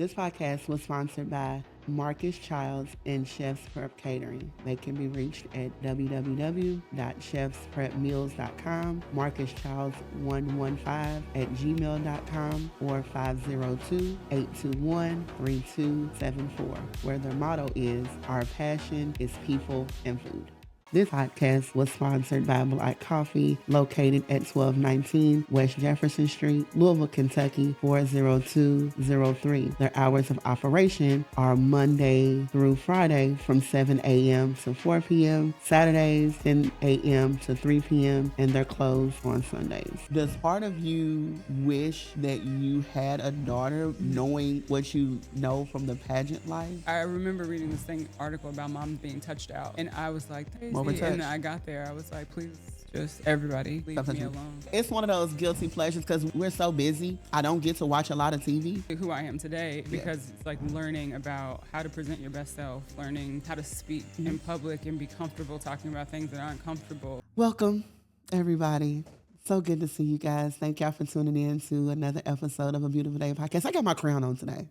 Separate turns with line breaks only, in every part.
This podcast was sponsored by Marcus Childs and Chef's Prep Catering. They can be reached at www.chefsprepmeals.com, Marcus Childs 115 at gmail.com, or 502-821-3274, where their motto is, our passion is people and food. This podcast was sponsored by Black Coffee, located at 1219 West Jefferson Street, Louisville, Kentucky 40203. Their hours of operation are Monday through Friday from 7 a.m. to 4 p.m., Saturdays 10 a.m. to 3 p.m., and they're closed on Sundays. Does part of you wish that you had a daughter knowing what you know from the pageant life?
I remember reading this article about moms being touched out, and I was like, Daisy,
Overtouched.
and I got there, I was like, please, just everybody, leave me alone.
It's one of those guilty pleasures because we're so busy. I don't get to watch a lot of TV.
Who I am today, because it's like learning about how to present your best self, learning how to speak in public and be comfortable talking about things that aren't comfortable.
Welcome, everybody. So good to see you guys. Thank y'all for tuning in to another episode of A Beautiful Day podcast. I got my crown on today.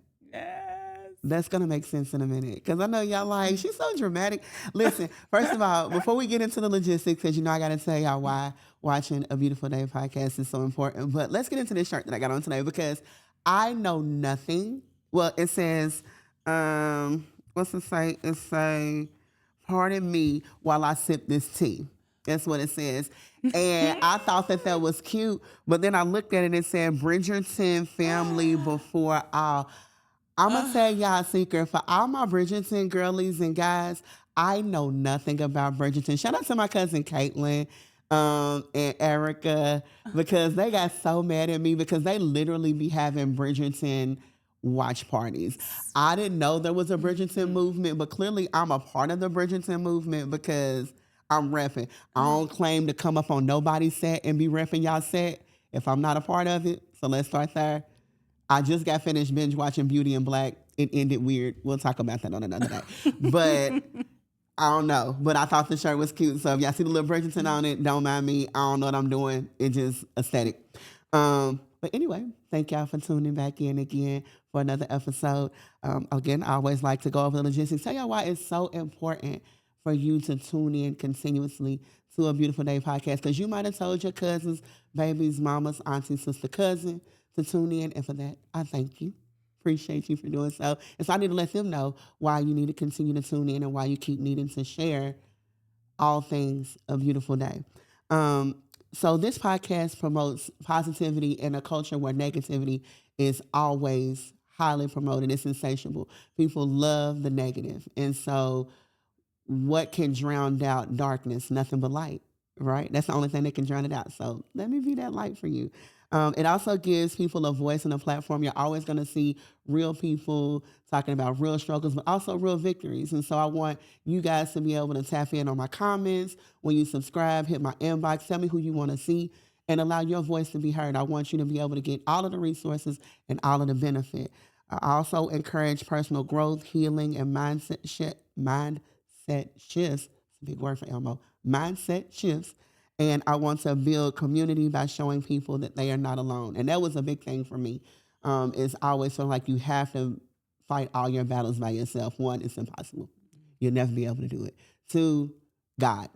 That's going to make sense in a minute because I know y'all like, she's so dramatic. Listen, first of all, before we get into the logistics, because you know I got to tell y'all why watching A Beautiful Day podcast is so important. But let's get into this shirt that I got on today because I know nothing. Well, it says, what's it say? It say, pardon me while I sip this tea. That's what it says. And I thought that was cute. But then I looked at it and it said, Bridgerton family before all. I'm going to tell y'all a secret. For all my Bridgerton girlies and guys, I know nothing about Bridgerton. Shout out to my cousin Caitlin and Erica because they got so mad at me because they literally be having Bridgerton watch parties. I didn't know there was a Bridgerton movement, but clearly I'm a part of the Bridgerton movement because I'm repping. I don't claim to come up on nobody's set and be repping y'all set if I'm not a part of it. So let's start there. I just got finished binge watching Beauty and Black. It ended weird. We'll talk about that on another day. But I don't know. But I thought the shirt was cute. So if y'all see the little Bridgerton on it, don't mind me. I don't know what I'm doing. It's just aesthetic. But anyway, thank y'all for tuning back in again for another episode. Again, I always like to go over the logistics. Tell y'all why it's so important for you to tune in continuously to A Beautiful Day podcast. Because you might have told your cousins, babies, mamas, aunties, sister, cousin, to tune in, and for that, I thank you. Appreciate you for doing so. And so I need to let them know why you need to continue to tune in and why you keep needing to share all things A Beautiful Day. So this podcast promotes positivity in a culture where negativity is always highly promoted. It's insatiable. People love the negative. And so what can drown out darkness? Nothing but light, right? That's the only thing that can drown it out. So let me be that light for you. It also gives people a voice and a platform. You're always going to see real people talking about real struggles, but also real victories. And so I want you guys to be able to tap in on my comments. When you subscribe, hit my inbox, tell me who you want to see, and allow your voice to be heard. I want you to be able to get all of the resources and all of the benefit. I also encourage personal growth, healing, and mindset shifts. It's a big word for Elmo. Mindset shifts. And I want to build community by showing people that they are not alone. And that was a big thing for me. It's always feel like you have to fight all your battles by yourself. One, it's impossible. You'll never be able to do it. Two, God.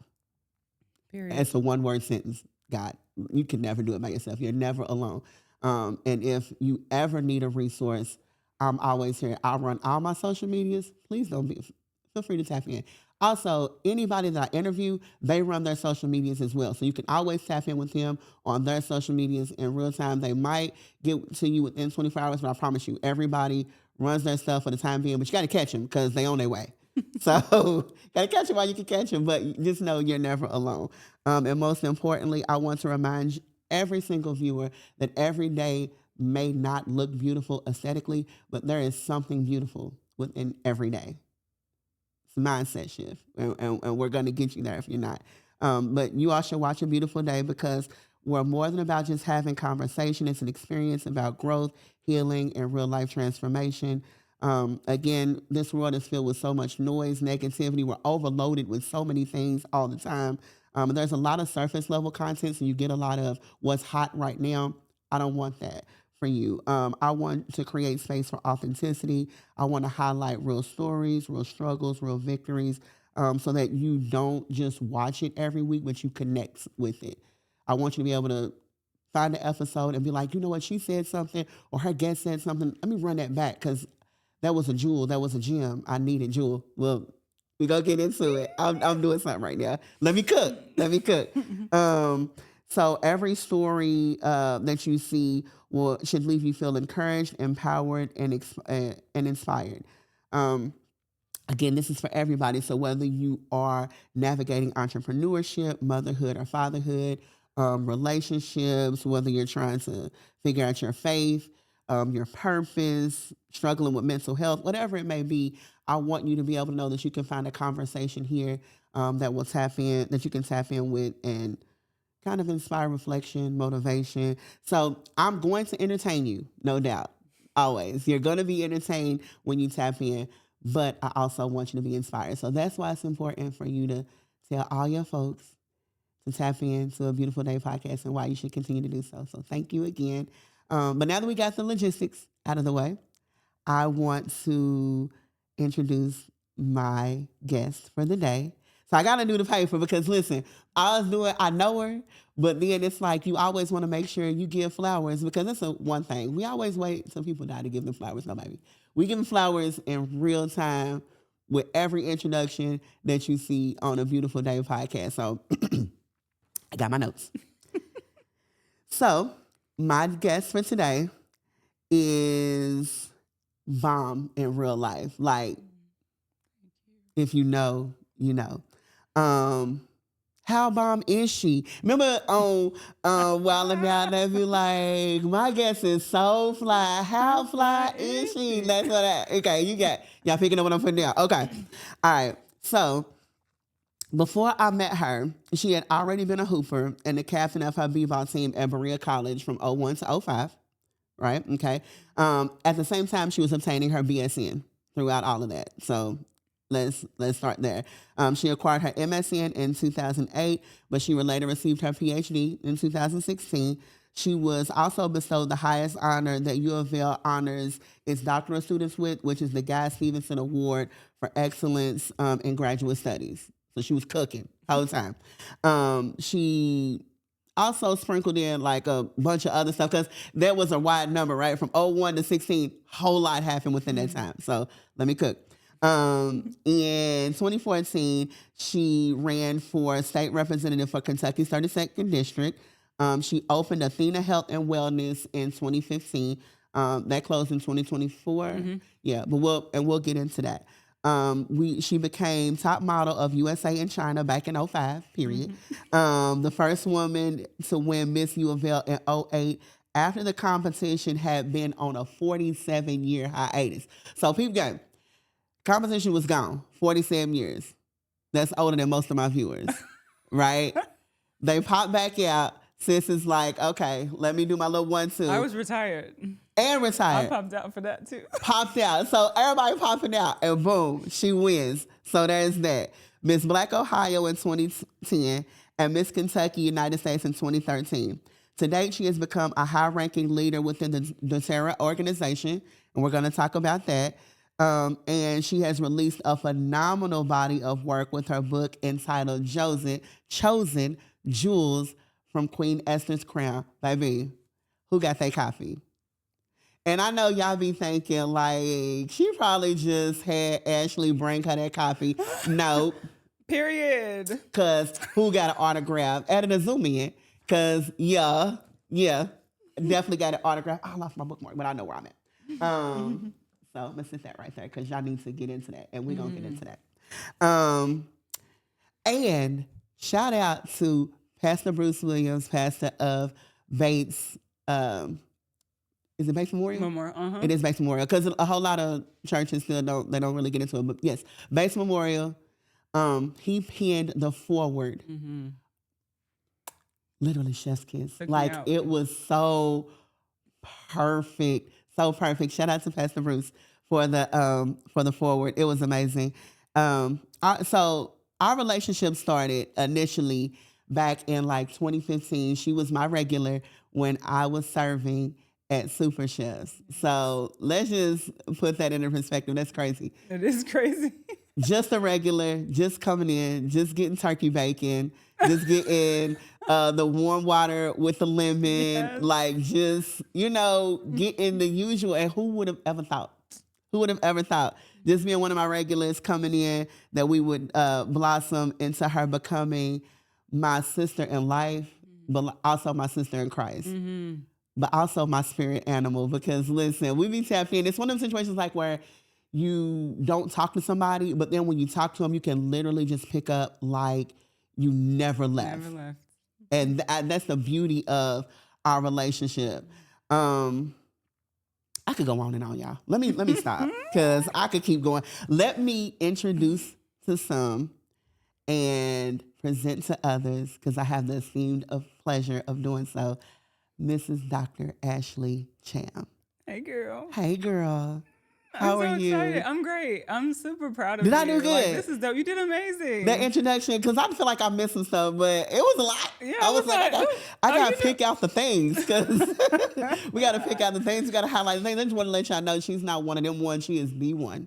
Period.
It's a one-word sentence, God. You can never do it by yourself. You're never alone. And if you ever need a resource, I'm always here. I'll run all my social medias. Please feel free to tap in. Also, anybody that I interview, they run their social medias as well. So you can always tap in with them on their social medias in real time. They might get to you within 24 hours, but I promise you, everybody runs their stuff for the time being. But you got to catch them because they on their way. So got to catch them while you can catch them. But just know you're never alone. And most importantly, I want to remind every single viewer that every day may not look beautiful aesthetically, but there is something beautiful within every day. Mindset shift, and we're going to get you there if you're not. But you all should watch A Beautiful Day because we're more than about just having conversation. It's an experience about growth, healing, and real life transformation. Again, this world is filled with so much noise, negativity. We're overloaded with so many things all the time. There's a lot of surface level content, so you get a lot of what's hot right now. I don't want that. for you. I want to create space for authenticity. I want to highlight real stories, real struggles, real victories, so that you don't just watch it every week, but you connect with it. I want you to be able to find the episode and be like, you know what, she said something or her guest said something. Let me run that back because that was a jewel. That was a gem. I needed jewel. Well, we gonna get into it. I'm doing something right now. Let me cook. Let me cook. So every story that you see should leave you feel encouraged, empowered, and inspired. Again, this is for everybody. So whether you are navigating entrepreneurship, motherhood or fatherhood, relationships, whether you're trying to figure out your faith, your purpose, struggling with mental health, whatever it may be, I want you to be able to know that you can find a conversation here that you can tap in with and kind of inspire reflection, motivation. So I'm going to entertain you, no doubt. Always. You're going to be entertained when you tap in, but I also want you to be inspired. So that's why it's important for you to tell all your folks to tap into a Beautiful Day podcast and why you should continue to do so. So thank you again. But now that we got the logistics out of the way, I want to introduce my guest for the day. So I got to do the paper because listen, I know her, but then it's like you always want to make sure you give flowers because that's one thing. We always wait till people die to give them flowers. No, baby. We give them flowers in real time with every introduction that you see on a Beautiful Day podcast. So I got my notes. So my guest for today is bomb in real life. Like, if you know, you know. How bomb is she? Remember on Wild and Out, they be like, my guest is so fly. How fly is she? That's what okay, y'all picking up what I'm putting down. Okay. All right. So before I met her, she had already been a hooper and the captain of her b-ball team at Berea College from 01 to 05. Right? Okay. At the same time, she was obtaining her BSN throughout all of that. So let's start there. She acquired her MSN in 2008, but she later received her PhD in 2016. She was also bestowed the highest honor that U of L honors its doctoral students with, which is the Guy Stevenson Award for Excellence in Graduate Studies. So she was cooking the whole time. She also sprinkled in like a bunch of other stuff because there was a wide number, right? From 01 to 16, whole lot happened within that time. So let me cook. In 2014, she ran for state representative for Kentucky's 32nd District. She opened Athena Health and Wellness in 2015. That closed in 2024. Mm-hmm. Yeah, but we'll get into that. She became top model of USA and China back in 05, period. Mm-hmm. The first woman to win Miss U of L in 08 after the competition had been on a 47-year hiatus. So people go, competition was gone, 47 years. That's older than most of my viewers, right? They popped back out. Sis is like, okay, let me do my little 1-2.
I was retired.
And retired.
I popped out for that too.
Popped out. So everybody popping out and boom, she wins. So there's that. Miss Black Ohio in 2010 and Miss Kentucky United States in 2013. To date, she has become a high-ranking leader within the doTERRA organization, and we're going to talk about that. And she has released a phenomenal body of work with her book entitled Chosen Jewels from Queen Esther's Crown. Baby, who got that copy? And I know y'all be thinking, like, she probably just had Ashley bring her that copy. Nope.
Period.
Because who got an autograph? Added a zoom in. Because, yeah, definitely got an autograph. I lost my bookmark, but I know where I'm at. So I'm going to sit that right there because y'all need to get into that. And we're going to get into that. And shout out to Pastor Bruce Williams, pastor of Bates. Is it Bates Memorial?
Memorial, uh-huh.
It is Bates Memorial because a whole lot of churches still don't really get into it. But yes, Bates Memorial. He penned the foreword. Mm-hmm. Literally chef's kiss. It was so perfect. So perfect. Shout out to Pastor Bruce for the foreword. It was amazing. So our relationship started initially back in like 2015. She was my regular when I was serving at Super Chefs. So let's just put that into perspective. That's crazy.
It is crazy.
Just a regular, just coming in, just getting turkey bacon, just getting the warm water with the lemon,
Yes.
like just, getting the usual. And who would have ever thought? Who would have ever thought? Just being one of my regulars coming in that we would blossom into her becoming my sister in life, but also my sister in Christ.
Mm-hmm.
But also my spirit animal, because listen, we be tapped in. It's one of those situations like where you don't talk to somebody, but then when you talk to them, you can literally just pick up like you never left.
Never left.
And that's the beauty of our relationship. I could go on and on, y'all. Let me stop, because I could keep going. Let me introduce to some and present to others, because I have the esteemed pleasure of doing so, Mrs. Dr. Ashley Cham.
Hey, girl.
Hey, girl. How are you?
Excited. I'm great. I'm super proud of you.
Did I do good?
Like, this is dope. You did amazing.
That introduction, because I feel like I missed some stuff, but it was a lot.
Yeah,
I was like, I got to pick out the things, because we got to pick out the things. We got to highlight the things. I just want to let y'all know she's not one of them ones. She is the one.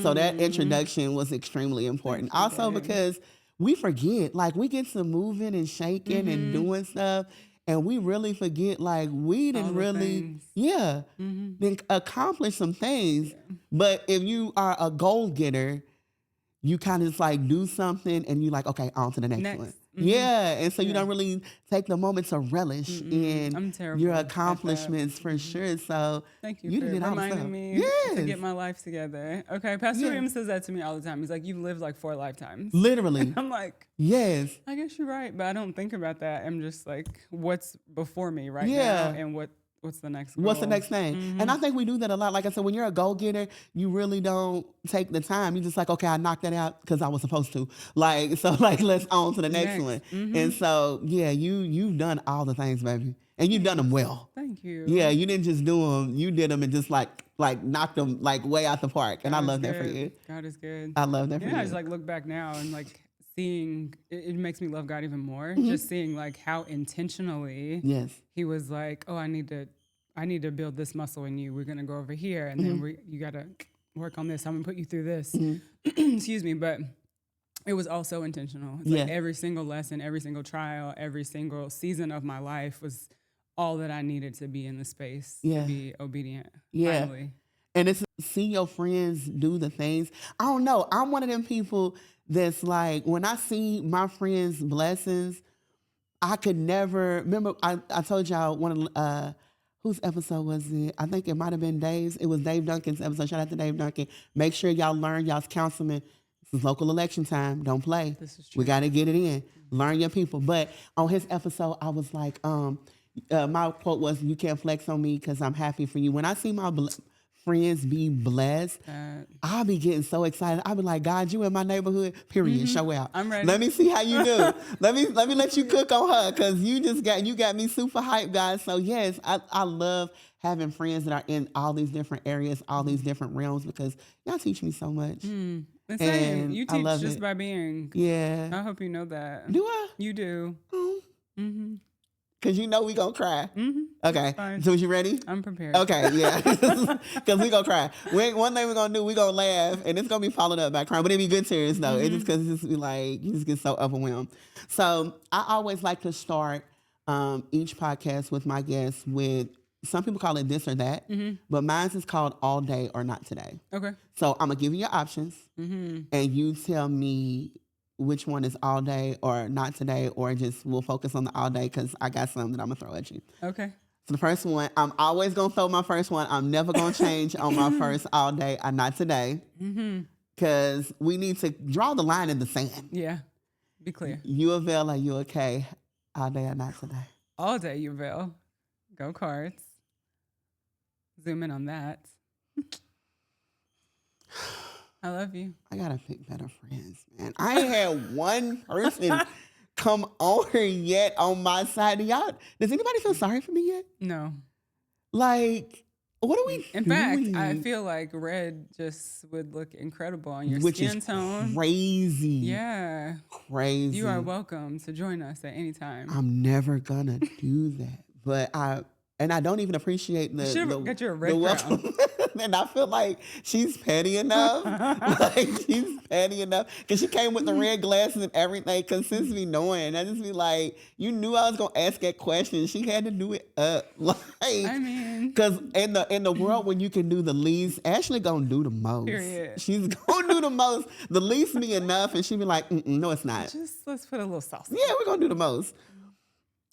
So that introduction was extremely important. Also, because we forget, like we get to moving and shaking and doing stuff, and we really forget, like we didn't really, then accomplish some things. Yeah. But if you are a goal getter, you kind of just like do something and you like, okay, on to the next one. Yeah. And so you don't really take the moment to relish in your accomplishments for sure. So
thank you for reminding me to get my life together. Okay. Pastor William says that to me all the time. He's like, you've lived like 4 lifetimes.
Literally.
I'm like,
yes.
I guess you're right. But I don't think about that. I'm just like, what's before me right now and what's the next goal?
What's the next thing? And I think we do that a lot. Like I said, when you're a goal getter, you really don't take the time. You just like, okay, I knocked that out because I was supposed to. Like, so like, let's on to the next one. And so, yeah, you've done all the things, baby. And you've done them well.
Thank you.
Yeah, you didn't just do them. You did them and just like knocked them like way out the park. And I love that for you.
God is good.
I love that for you.
Yeah, I just like look back now and like seeing, it makes me love God even more. Just seeing like how intentionally he was like, oh, I need to build this muscle in you. We're going to go over here. And then you got to work on this. I'm going to put you through this. Excuse me. But it was also intentional. It's like every single lesson, every single trial, every single season of my life was all that I needed to be in the space to be obedient.
Yeah.
Finally.
And it's seeing your friends do the things. I don't know. I'm one of them people that's like, when I see my friends' blessings, I could never remember. I told y'all one of whose episode was it? I think it might have been Dave's. It was Dave Duncan's episode. Shout out to Dave Duncan. Make sure y'all learn y'all's councilman. This is local election time. Don't play.
This is true.
We got to get it in. Learn your people. But on his episode, I was like, my quote was, "You can't flex on me because I'm happy for you." When I see my friends be blessed, I'll be getting so excited. I'll be like, God, you in my neighborhood, period. Show out.
I'm ready.
Let me see how you do. let me let you cook on her, because you got me super hyped, guys. So yes, I love having friends that are in all these different areas, all these different realms, because y'all teach me so much.
The same. You teach just by being.
Yeah.
I hope you know that.
Do I?
You do.
Oh. Because you know we gonna cry. Okay.
Fine.
So, you ready?
I'm prepared.
Okay, yeah. Because we gonna cry. One thing we're gonna do, we gonna laugh, and it's gonna be followed up by crying. But it be good tears, though. It's just because it's like, you just get so overwhelmed. So I always like to start each podcast with my guests with, some people call it this or that, but mine is called All Day or Not Today.
Okay.
So I'm gonna give you your options, and you tell me which one is all day or not today, or just we'll focus on the all day, because I got some that I'm gonna throw at you.
Okay.
So the first one, I'm always gonna throw my first one. I'm never gonna change on my first all day or not today, because we need to draw the line in the sand.
Yeah. Be clear.
You avail, are you okay? All day or not today?
All day, you will. Go Cards. Zoom in on that. I love you.
I gotta pick better friends, man. I ain't had one person come on here yet on my side. Y'all, does anybody feel sorry for me yet?
No.
Like, what are we
In
doing?
fact, I feel like red just would look incredible on your
Which
skin
is
tone.
Crazy.
Yeah.
Crazy.
You are welcome to join us at any time.
I'm never gonna do that. But And I don't even appreciate
get you a red crown.
And I feel like she's petty enough. Like she's petty enough because she came with the red glasses and everything. Because since we knowing, I just be like, you knew I was gonna ask that question. She had to do it up. Like,
I mean,
because in the world when you can do the least, Ashley gonna do the most.
Period.
She's gonna do the most. The least be enough, and she be like, no, it's not.
Just let's put a little sauce.
Yeah, we're gonna do the most.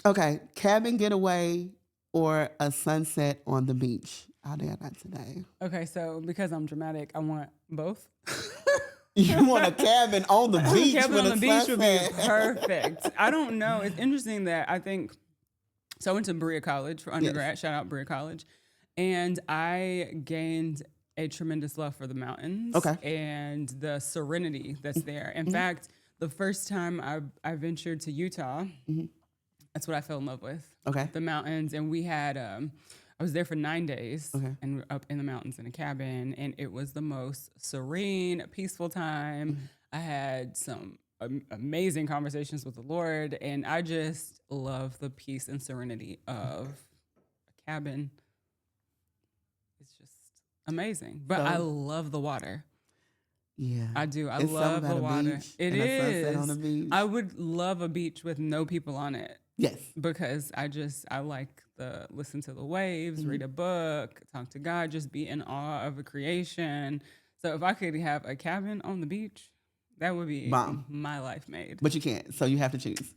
Okay, cabin getaway or a sunset on the beach. I'll do that today.
Okay, so because I'm dramatic, I want both.
You want a cabin on the beach?
Cabin on the beach
sunset.
would be perfect. I don't know. It's interesting that I think. So I went to Berea College for undergrad. Yes. Shout out Berea College, and I gained a tremendous love for the mountains.
Okay.
And the serenity that's there. In fact, the first time I ventured to Utah. That's what I fell in love with.
Okay.
The mountains. And we had, I was there for 9 days and up in the mountains in a cabin. And it was the most serene, peaceful time. I had some amazing conversations with the Lord. And I just love the peace and serenity of a cabin. It's just amazing. But I love the water.
Yeah.
I do. I love the water. It is. On the beach. I would love a beach with no people on it.
Yes.
Because I like listen to the waves, read a book, talk to God, just be in awe of a creation. So if I could have a cabin on the beach, that would be my life made.
But you can't, so you have to choose.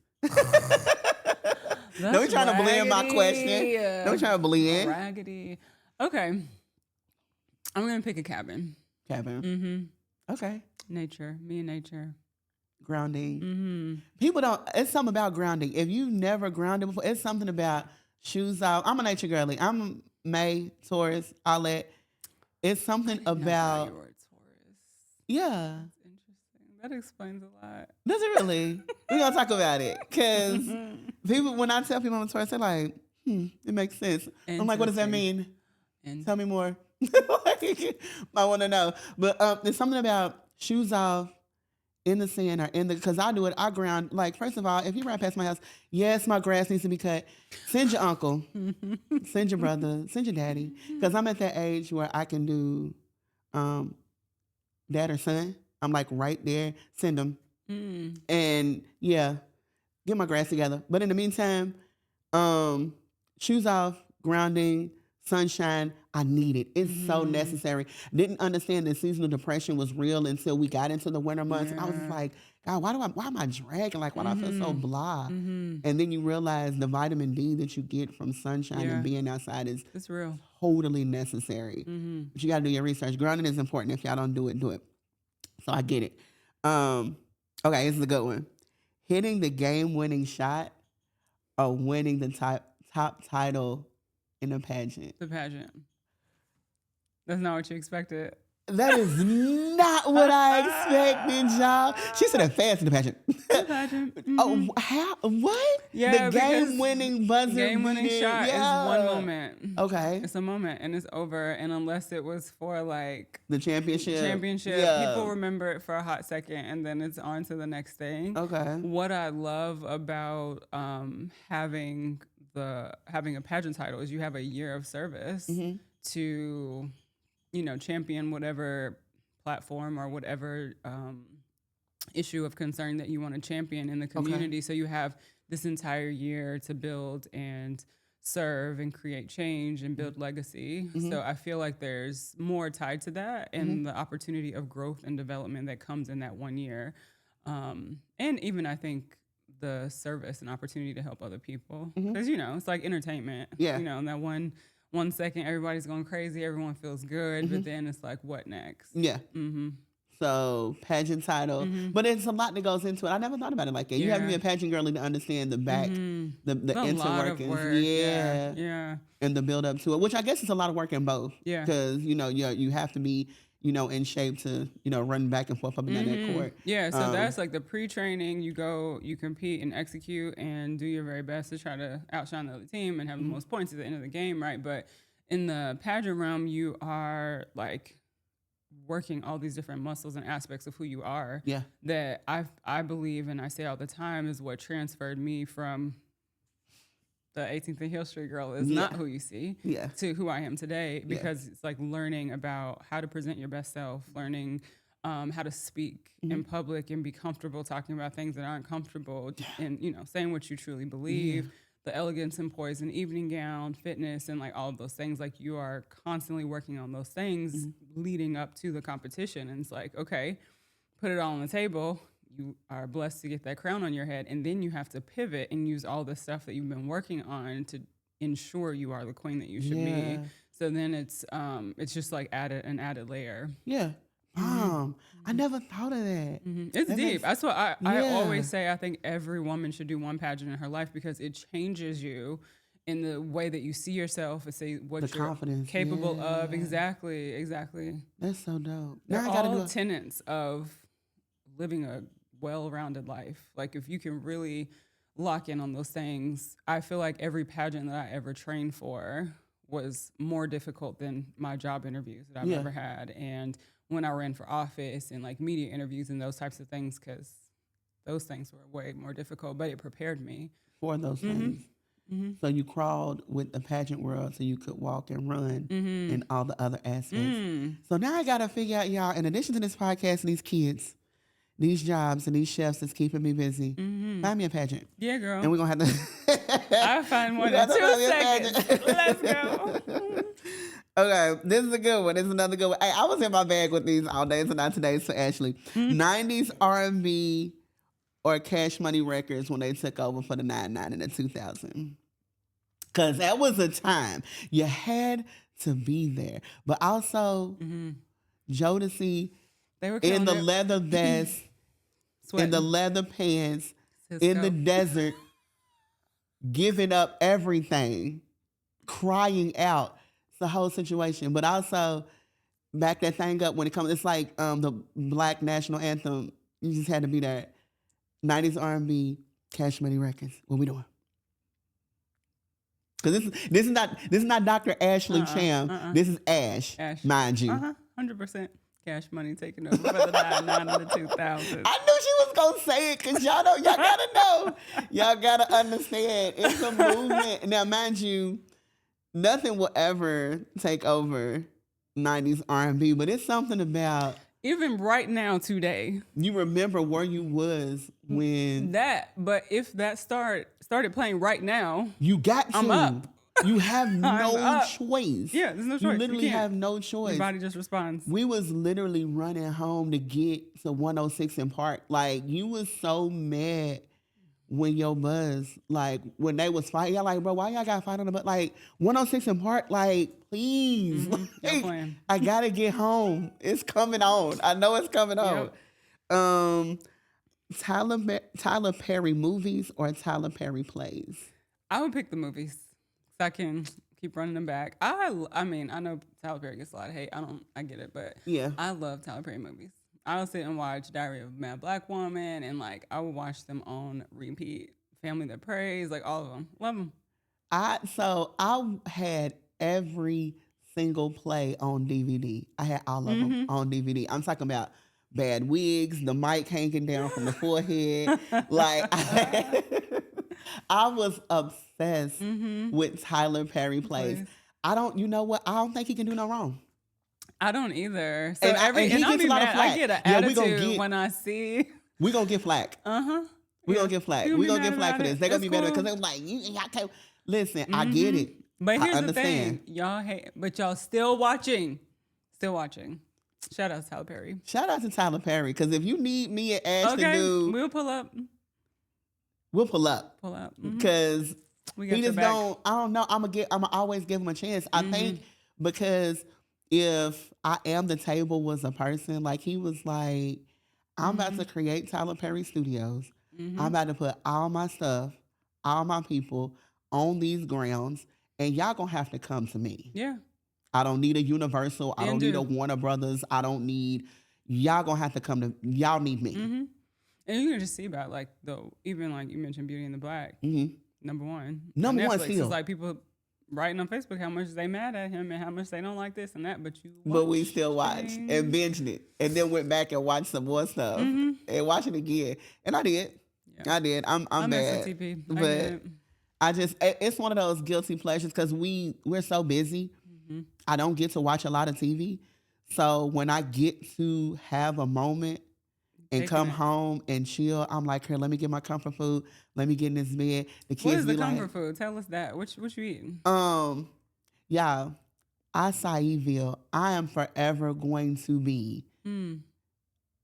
Don't be trying to blend my question. Don't be trying to blend.
Raggedy. Okay. I'm going to pick a cabin.
Cabin. Mm-hmm. Okay.
Nature. Me and nature.
Grounding. Mm-hmm. People don't, it's something about grounding. If you've never grounded before, it's something about shoes off. I'm a nature girly. I'm May, Taurus, Alet. It's something about.
You were a Taurus.
Yeah.
That's interesting. That explains a lot.
Does it really? We're going to talk about it. Because people, when I tell people I'm a Taurus, they're like, it makes sense. I'm like, what does that mean? Tell me more. I want to know. But there's something about shoes off, in the sand or because I do it, I ground. Like, first of all, if you ride past my house, yes, my grass needs to be cut. Send your uncle, send your brother, send your daddy. Because I'm at that age where I can do dad or son. I'm like right there, send them. And yeah, get my grass together. But in the meantime, shoes off, grounding, sunshine, I need it. It's so necessary. Didn't understand that seasonal depression was real until we got into the winter months. And I was like, God, why am I dragging? Like, why do I feel so blah? And then you realize the vitamin D that you get from sunshine and being outside is
it's real.
Totally necessary. But you got to do your research. Grounding is important. If y'all don't do it, do it. So I get it. Okay, this is a good one. Hitting the game-winning shot or winning the top title in a pageant.
The pageant. That's not what you expected.
That is not what I expected, y'all. She said it fast in the pageant.
The pageant.
Oh, how? What?
Yeah,
the game-winning buzzer.
Game-winning shot is one moment.
Okay.
It's a moment, and it's over. And unless it was for, like...
the championship.
People remember it for a hot second, and then it's on to the next thing.
Okay.
What I love about having a pageant title is you have a year of service to, champion whatever platform or whatever issue of concern that you want to champion in the community. Okay. So you have this entire year to build and serve and create change and build legacy. So I feel like there's more tied to that and the opportunity of growth and development that comes in that 1 year. And even I think the service and opportunity to help other people. Because, it's like entertainment.
Yeah.
In that one second, everybody's going crazy. Everyone feels good. But then it's like, what next?
Yeah. So pageant title. But it's a lot that goes into it. I never thought about it like that. You have to be a pageant girly to understand the back, the inner workings.
Yeah.
And the build up to it, which I guess is a lot of work in both.
Yeah.
Because, you have to be in shape to, run back and forth up and down that court.
Yeah, so that's like the pre-training. You go, you compete and execute and do your very best to try to outshine the other team and have the most points at the end of the game, right? But in the pageant realm, you are like working all these different muscles and aspects of who you are.
Yeah.
That I believe, and I say all the time, is what transferred me from the 18th and Hill Street girl is not who you see to who I am today, because it's like learning about how to present your best self, learning how to speak in public and be comfortable talking about things that aren't comfortable, and, you know, saying what you truly believe, the elegance and poise in evening gown, fitness, and like all of those things. Like, you are constantly working on those things leading up to the competition. And it's like, okay, put it all on the table. You are blessed to get that crown on your head, and then you have to pivot and use all the stuff that you've been working on to ensure you are the queen that you should be. So then it's just like an added layer.
Yeah. I never thought of that.
It's deep. That's what I always say. I think every woman should do one pageant in her life, because it changes you in the way that you see yourself and say what
the
you're
confidence.
capable of. Exactly.
That's so dope.
They're all tenets of living a well-rounded life. Like, if you can really lock in on those things, I feel like every pageant that I ever trained for was more difficult than my job interviews that I've ever had. And when I ran for office and like media interviews and those types of things, because those things were way more difficult, but it prepared me
for those things. So you crawled with the pageant world so you could walk and run in all the other aspects. So now I got to figure out, y'all, in addition to this podcast and these kids, these jobs and these chefs that's keeping me busy, find me a pageant.
Yeah, girl.
And we're going to have to...
I'll find one in 2 seconds. Let's go.
Okay, this is a good one. This is another good one. Hey, I was in my bag with these all days and not today, so Ashley. 90s R&B or Cash Money Records when they took over for the 99 and the 2000. Because that was a time. You had to be there. But also, Jodeci
they were
in the leather vest, in the leather pants, in the desert, giving up everything, crying out. The whole situation, but also back that thing up when it comes. It's like the Black national anthem. You just had to be there. 90s R&B, Cash Money Records. What we doing? Because this is not Dr. Ashley Cham. This is Ash, mind you.
100% Cash Money taking over for the 99 and the 2000s.
I knew she was gonna say it, because y'all gotta know, y'all gotta understand. It's a movement. Now, mind you, nothing will ever take over 90s R&B, but it's something about...
Even right now, today.
You remember where you was when...
But if that started playing right now...
You got to.
I'm up.
You have no choice.
Yeah, there's no choice.
You literally have no choice.
Your body just responds.
We was literally running home to get to 106 in Park. Like, you was so mad when your buzz, like, when they was fighting, y'all like, bro, why y'all got to fight on the butt? Like, 106 in Park, like, please. Like, I got to get home. It's coming on. I know it's coming on. Tyler Perry movies or Tyler Perry plays?
I would pick the movies, so I can keep running them back. I mean, I know Tyler Perry gets a lot of hate. I get it, but I love Tyler Perry movies. I'll sit and watch Diary of a Mad Black Woman, and like I will watch them on repeat. Family That Prays, like all of them. Love them.
I had every single play on DVD. I had all of them on DVD. I'm talking about bad wigs, the mic hanging down from the forehead. Like I was obsessed with Tyler Perry plays. You know what? I don't think he can do no wrong.
I don't either. So
and I'll be mad.
I get an attitude when I see.
We're going to get flack. We're going to get flack. We're going to get flack for this. They're going to be better because they're like, y'all can't. Listen, I get it.
But here's the thing. Y'all hate, but y'all still watching. Still watching. Shout out to Tyler Perry.
Shout out to Tyler Perry. Because if you need me and Ash to do.
We'll pull up.
We'll pull up.
Pull up.
Because he just don't, I don't know. I'm going to always give him a chance. I think because if I Am the Table was a person, like he was like, I'm about to create Tyler Perry Studios. I'm about to put all my stuff, all my people on these grounds, and y'all gonna have to come to me.
Yeah.
I don't need a Universal. I don't need a Warner Brothers. Y'all gonna have to come to, y'all need me.
And you can just see about like, even like you mentioned Beauty and the Black. Number one.
Number one still.
It's like people writing on Facebook how much they mad at him and how much they don't like this and that, but
we still watched and binged it, and then went back and watched some more stuff and watched it again. And I did. Yeah. I did. I'm mad,
TP.
but it's one of those guilty pleasures because we're so busy. Mm-hmm. I don't get to watch a lot of TV. So when I get to have a moment and come home and chill, I'm like, here, let me get my comfort food. Let me get in this bed. The kids
what is the
be
comfort food? Tell us that. What you eating?
Yeah, Acai-Ville. I am forever going to be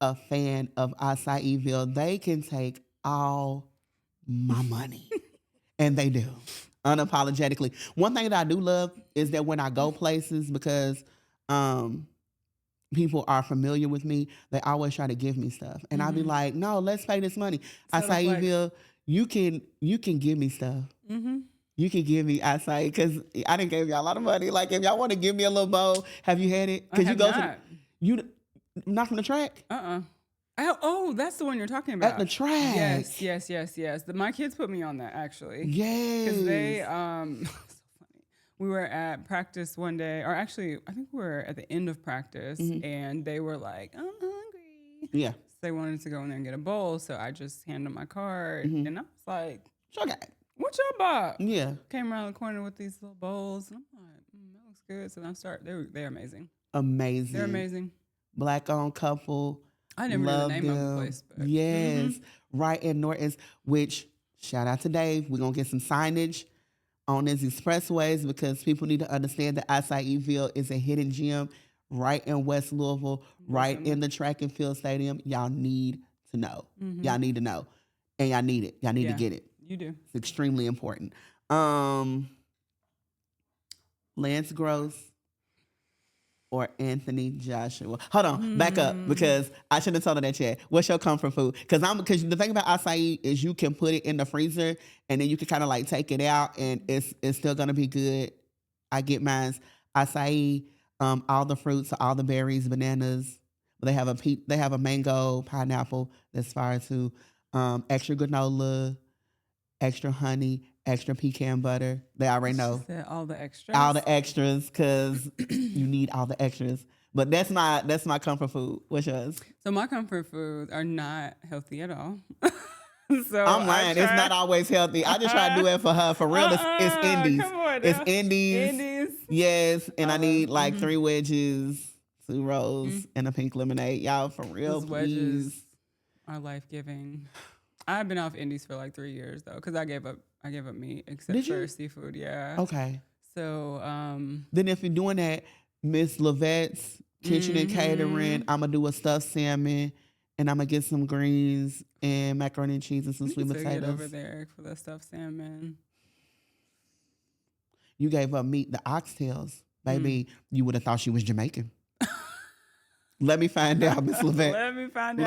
a fan of Acai-Ville. They can take all my money. And they do, unapologetically. One thing that I do love is that when I go places, because people are familiar with me, they always try to give me stuff. And I'll be like, no, let's pay this money. Acai-Ville, you can give me stuff. Mm-hmm. You can give me acai because I didn't give y'all a lot of money. Like, if y'all want to give me a little bowl, have you had it? Because you go
not.
Not from the track?
Oh, that's the one you're talking about.
At the track.
Yes. My kids put me on that, actually.
Yes.
Because they, so funny. We were at practice one day, or actually, I think we were at the end of practice, and they were like, I'm hungry.
Yeah.
So they wanted to go in there and get a bowl, so I just handed them my card, and I was like,
okay.
What y'all bought?
Yeah.
Came around the corner with these little bowls, and I'm like, that looks good. So they're amazing.
Amazing.
They're amazing.
Black-owned couple.
I never knew the name of the place. But.
Yes, right in Norton's, which, shout out to Dave. We're going to get some signage on these expressways because people need to understand that Acai-Ville is a hidden gem right in West Louisville, right in the track and field stadium. Y'all need to know. Y'all need to know. And y'all need it. Y'all need to get it.
You do.
It's extremely important. Lance Gross or Anthony Joshua. Hold on, back up because I shouldn't have told her that yet. What's your comfort food? Because the thing about acai is you can put it in the freezer and then you can kind of like take it out and it's still gonna be good. I get mine's acai, all the fruits, all the berries, bananas. They have a mango, pineapple that's fire too. Extra granola, extra honey, extra pecan butter. They already know.
All the extras.
All the extras, because you need all the extras. But that's my comfort food. What's yours?
So my comfort foods are not healthy at all.
So I'm lying. It's not always healthy. I just try to do it for her. For real, it's Indies.
Come on
it's Indies. Yes, and I need like 3 wedges, 2 rolls, and a pink lemonade. Y'all, for real,
those
please.
Wedges are life-giving. I've been off Indies for like 3 years though, because I gave up meat except for seafood. Yeah.
Okay.
So
then if you're doing that, Miss Levette's Kitchen and Catering, I'm gonna do a stuffed salmon, and I'm gonna get some greens and macaroni and cheese and some sweet potatoes.
Get over there for the stuffed salmon.
You gave up meat, the oxtails, baby. You would have thought she was Jamaican. Let me find out, Miss Levette.
Let me find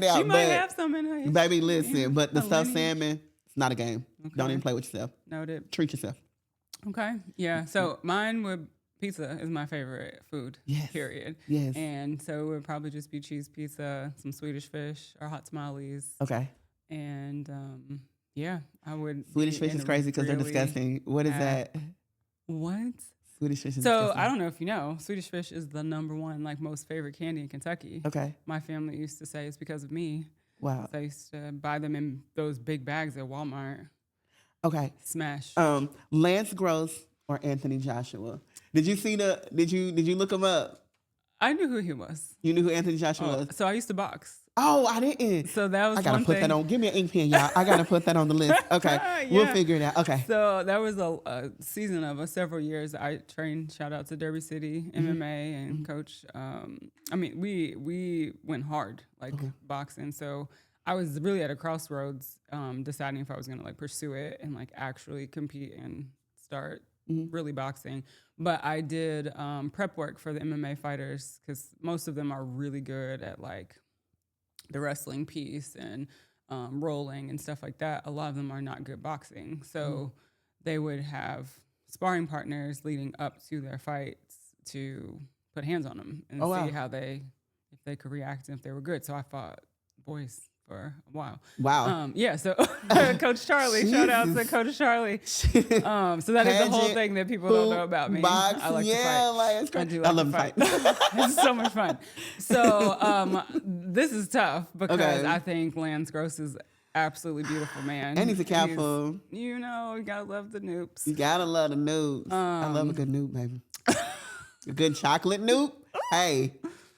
out. She might have some in her.
Baby, listen, but the stuffed salmon, it's not a game. Okay. Don't even play with yourself.
Noted.
Treat yourself.
Okay. Yeah. So mine pizza is my favorite food.
Yes.
Period.
Yes.
And so it would probably just be cheese pizza, some Swedish fish, or hot tamales.
Okay.
And I would.
Swedish fish is crazy because they're disgusting. What is that?
What?
Swedish fish is
so
disgusting.
I don't know if you know, Swedish fish is the #1 like most favorite candy in Kentucky.
Okay.
My family used to say it's because of me.
Wow.
So I used to buy them in those big bags at Walmart.
Okay.
Smash.
Lance Gross or Anthony Joshua. Did you look him up?
I knew who he was.
You knew who Anthony Joshua was?
So I used to box.
Oh, I didn't.
So that was
I gotta put that on. Give me an ink pen, y'all. I gotta put that on the list. Okay, We'll figure it out. Okay.
So that was a season of several years. I trained. Shout out to Derby City MMA and Coach. We went hard boxing. So I was really at a crossroads, deciding if I was gonna like pursue it and like actually compete and start really boxing. But I did prep work for the MMA fighters because most of them are really good at like the wrestling piece and rolling and stuff like that. A lot of them are not good boxing. So they would have sparring partners leading up to their fights to put hands on them and see if they could react and if they were good. So I fought boys for a while.
Wow.
So Coach Charlie, shout out to Coach Charlie. So that is the whole thing that people don't know about me. I like to fight. I love to fight. It's so much fun. So this is tough because I think Lance Gross is absolutely beautiful man.
And he's a careful.
You know, you gotta love the noops.
You gotta love the noops. I love a good noop, baby. A good chocolate noop. Hey,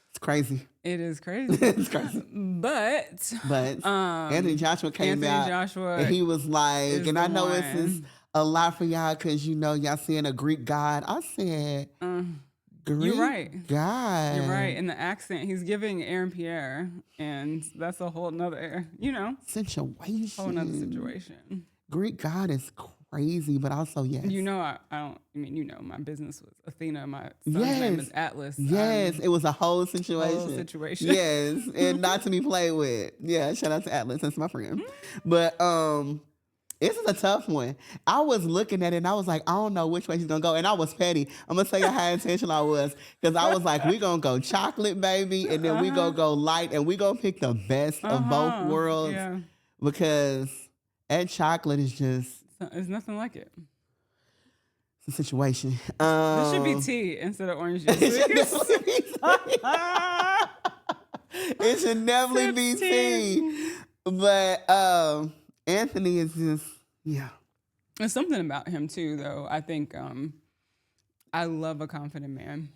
it's crazy.
It is crazy.
It's crazy.
But
Anthony Joshua came out. And he was like, and I know this is a lot for y'all because you know y'all seeing a Greek god. I said, Greek
you're right.
god.
You're right. In the accent, he's giving Aaron Pierre, and that's a whole nother,
situation.
Whole nother situation.
Greek god is crazy, but also yes.
You know, my business was Athena. My son's name is Atlas.
Yes, it was a whole situation. Yes, and not to be played with. Yeah, shout out to Atlas. That's my friend. But this is a tough one. I was looking at it and I was like, I don't know which way he's gonna go. And I was petty. I'm gonna tell you how intentional I was. Because I was like, we gonna go chocolate, baby, and then we gonna go light, and we gonna pick the best of both worlds. Yeah. Because that chocolate is just,
it's nothing like it.
It's a situation.
This should be tea instead of orange juice.
It should definitely be tea. But Anthony is just, yeah.
There's something about him too, though. I think I love a confident man.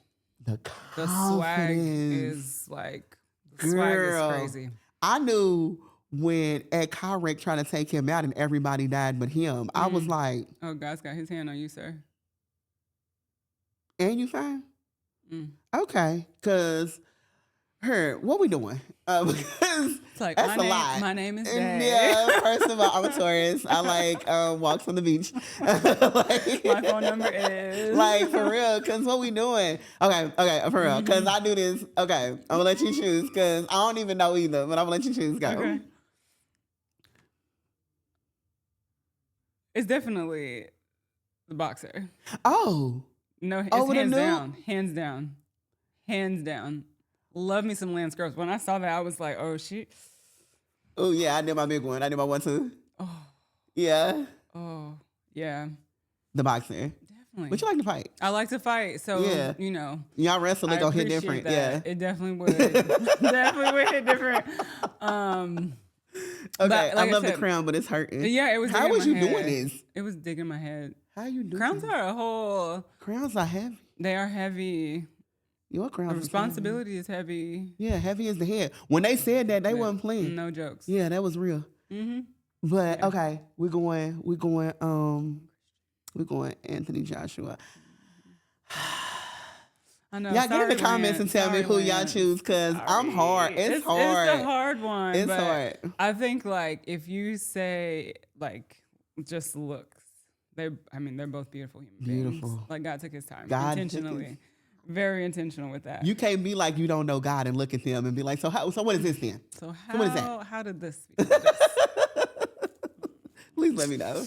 The
swag is like, swag is crazy.
I knew when Ed Carrick tried to take him out and everybody died but him, I was like,
oh, God's got his hand on you, sir.
And you fine? Okay, because what we doing? Because
it's like,
that's a lot.
My name is Day.
Yeah, first of all, I'm a Taurus. I like walks on the beach.
Like, my phone number is.
Like, for real, because what we doing? Okay, for real, because I do this. Okay, I'm going to let you choose, because I don't even know either, but I'm going to let you choose. Go.
Okay. It's definitely the boxer.
Oh.
No, it's hands down. Love me some Lance Gross. When I saw that, I was like, oh, shit.
Oh, yeah, I did my big one. I did my one, too.
Oh.
Yeah.
Oh, yeah.
The boxer.
Definitely.
But you like to fight.
I like to fight, so, you know.
Y'all wrestle, they gonna hit different.
That.
Yeah.
It definitely would. Definitely would hit different.
Okay, like I love the crown, but it's hurting.
Yeah, it was.
How was you doing this?
It was digging my head.
How you doing?
Crowns are a whole.
Crowns are heavy.
They are heavy.
Your crown.
The responsibility is heavy.
Yeah, heavy as the head. When they said that, they wasn't playing.
No jokes.
Yeah, that was real. But okay, we're going Anthony Joshua.
I know.
Y'all get in the comments and tell me who y'all choose, because I'm hard. It's hard.
It's a hard one.
It's hard.
I think, like, if you say, like, just looks, they're both beautiful human beings. Like, God took his time. Intentionally. Very intentional with that. You
can't be like you don't know God and look at them and be like, so what is this then?
So what is that? How did this be?
Please let me know.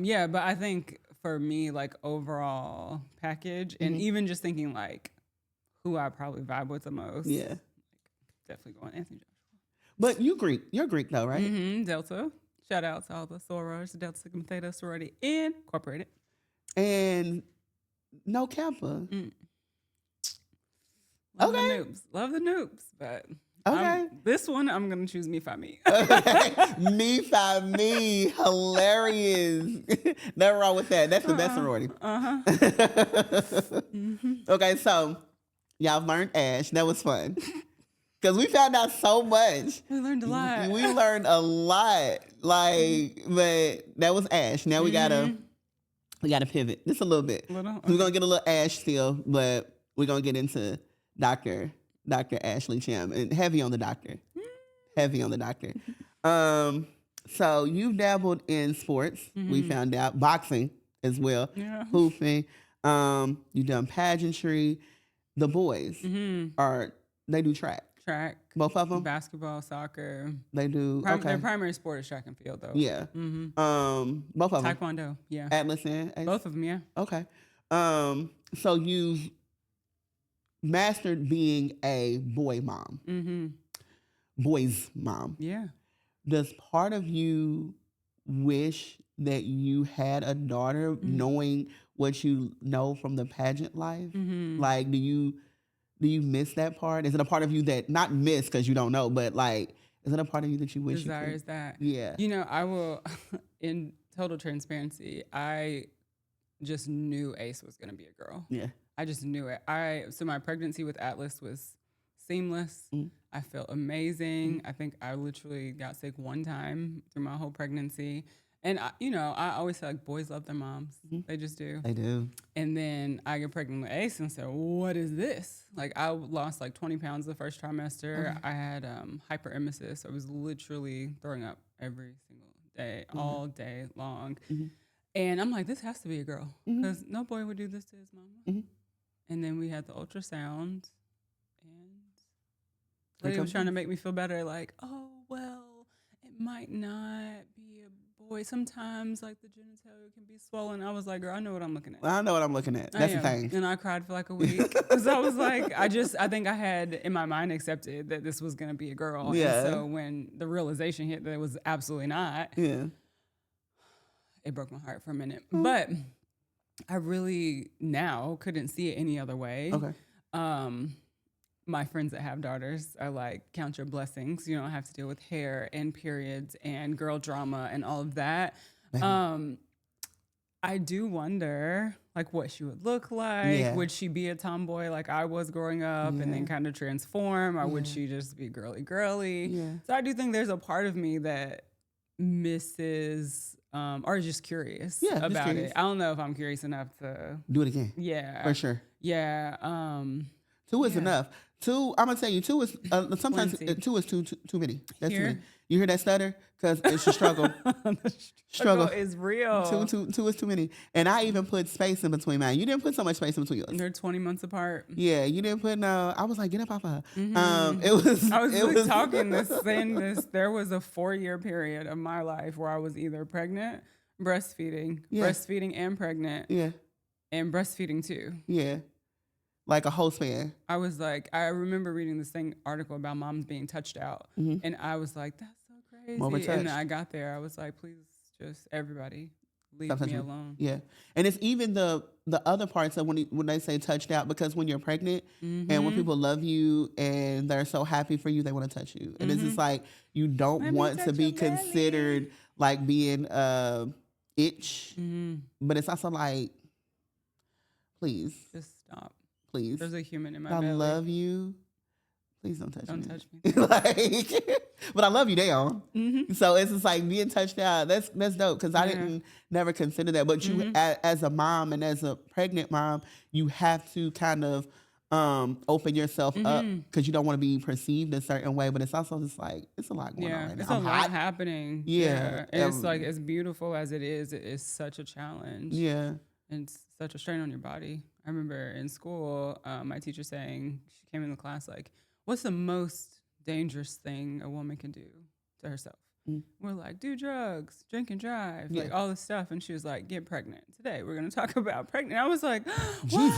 Yeah, but I think for me, like, overall package, and even just thinking, like, who I probably vibe with the most.
Yeah.
Like, definitely going Anthony Joshua.
But you're Greek though, right?
Delta. Shout out to all the sorors, Delta Sigma Theta Sorority Incorporated.
And no Kappa.
Love the noobs, but this one I'm gonna choose Me Fi Me.
Okay. Me Fi Me, hilarious. Nothing wrong with that. That's the best sorority. Okay, so y'all learned Ash. That was fun. Because we found out so much.
We learned a lot.
We learned a lot. Like, but that was Ash. Now we gotta pivot just a little bit. We're gonna get a little Ash still, but we're gonna get into Dr. Ashley Cham, and heavy on the doctor. So you've dabbled in sports. We found out boxing as well, hooping. You've done pageantry. The boys they do track. Both of them?
Basketball, soccer.
They do.
Their primary sport is track and field, though.
Yeah. Both of them.
Taekwondo. Yeah.
Atlas and
both of them. Yeah.
Okay. So you've mastered being a boy mom. Boy's mom.
Yeah.
Does part of you wish that you had a daughter, knowing what you know from the pageant life? Like, do you miss that part? Is it a part of you that, not miss because you don't know, but like Is it a part of you that you wish
desires
you
that?
Yeah.
You know, I will, in total transparency, I just knew Ace was going to be a girl.
Yeah.
I just knew it. So my pregnancy with Atlas was seamless. I felt amazing. I think I literally got sick one time through my whole pregnancy. And, I always say, like, boys love their moms. They just do.
They do.
And then I get pregnant with Ace and said, what is this? Like, I lost like 20 pounds the first trimester. Okay. I had hyperemesis. I was literally throwing up every single day, all day long. And I'm like, this has to be a girl because no boy would do this to his mama. And then we had the ultrasound, and lady was trying to make me feel better. Like, oh, well, it might not be a boy. Sometimes, like, the genitalia can be swollen. I was like, girl, I know what I'm looking at.
I know what I'm looking at. That's the thing.
And I cried for like a week because I was like, I think I had in my mind accepted that this was going to be a girl. Yeah. And so when the realization hit that it was absolutely not, it broke my heart for a minute. But I really now couldn't see it any other way. Okay. My friends that have daughters are like, count your blessings. You don't have to deal with hair and periods and girl drama and all of that. I do wonder, like, what she would look like. Yeah. Would she be a tomboy like I was growing up and then kind of transform? Or would she just be girly? Yeah. So I do think there's a part of me that misses or is just curious about it. I don't know if I'm curious enough to
do it again.
Yeah.
For sure.
Yeah.
2 is enough. 2, I'm gonna tell you, 2 is sometimes 2 is too many. That's too many. You hear that stutter? Because it's a struggle.
Struggle is real.
2 is too many. And I even put space in between mine. You didn't put so much space in between yours.
They're 20 months apart.
Yeah, you didn't put no. I was like, get up off of her.
I was talking this, saying this. There was a 4-year period of my life where I was either pregnant, breastfeeding and pregnant, and breastfeeding too.
Yeah. Like a whole span.
I was like, I remember reading this article about moms being touched out. And I was like, that's so crazy. And then I got there. I was like, please, just everybody, leave me alone.
Yeah. And it's even the other parts of when they say touched out, because when you're pregnant and when people love you and they're so happy for you, they want to touch you. And it's just like, you don't want to be considered like being itch. But it's also like, please.
Just stop.
Please.
There's a human in my belly.
I love you. Please don't touch me.
Don't touch me.
But I love you down. So it's just like being touched out. That's dope because I didn't never consider that. But you, as a mom and as a pregnant mom, you have to kind of open yourself up because you don't want to be perceived a certain way. But it's also just like, it's a lot going on right now.
It's a lot happening. Yeah. And it's like, as beautiful as it is such a challenge. Yeah. And it's such a strain on your body. I remember in school, my teacher saying, she came in the class like, what's the most dangerous thing a woman can do to herself? We're like, do drugs, drink and drive, like all this stuff. And she was like, get pregnant. Today we're going to talk about pregnant. I was like, what?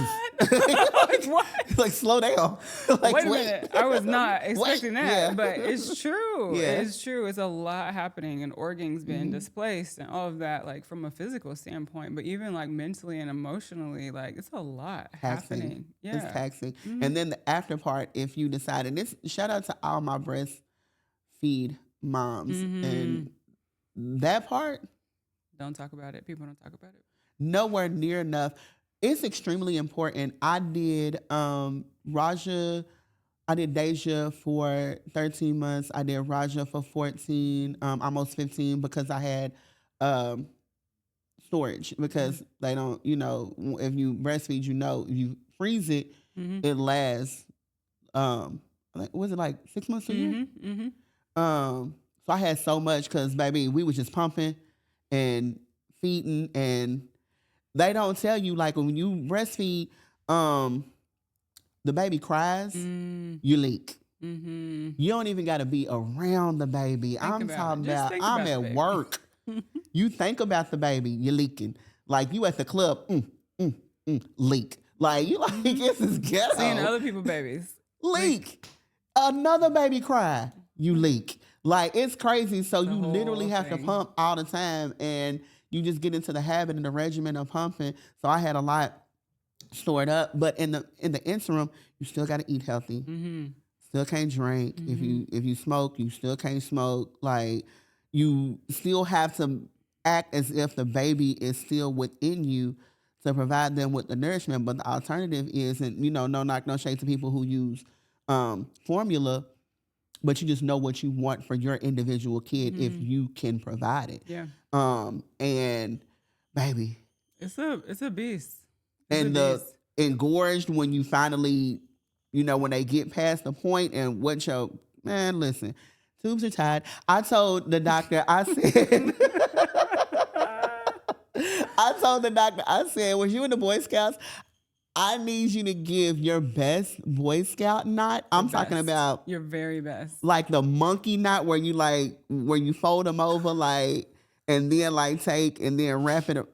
Like, what?
Like, slow down. Like,
wait a minute. I was not expecting that, but it's true. It's true. It's a lot happening, and organs being displaced and all of that, like from a physical standpoint, but even like mentally and emotionally, like it's a lot happening. Yeah.
It's taxing. And then the after part, if you decide, and this, shout out to all my breastfeed moms and that part,
don't talk about it. People don't talk about it.
Nowhere near enough. It's extremely important. I did Raja, I did Deja for 13 months. I did Raja for 14, almost 15, because I had storage, because they don't, if you breastfeed, if you freeze it, it lasts, was it like 6 months to a year? So I had so much because, baby, we was just pumping and feeding, and they don't tell you, like, when you breastfeed, the baby cries, you leak. You don't even got to be around the baby. I'm at work. You think about the baby, you're leaking. Like, you at the club, leak. Like, you like, this is ghetto.
Seeing other people's babies.
Leak. Another baby cry, you leak. Like, it's crazy. So you literally have to pump all the time, and you just get into the habit and the regimen of pumping. So I had a lot stored up, but in the interim, you still got to eat healthy. Still can't drink. If you smoke, you still can't smoke. Like you still have to act as if the baby is still within you to provide them with the nourishment. But the alternative is, and no knock, no shade to people who use formula, but you just know what you want for your individual kid if you can provide it.
Yeah.
And baby,
it's a beast.
And the engorged when you finally, when they get past the point and what your man, listen, tubes are tied. I told the doctor, I said, I said, was you in the Boy Scouts? I need you to give your best Boy Scout knot. I'm talking about
your very best,
like the monkey knot where you fold them over and then take and then wrap it up.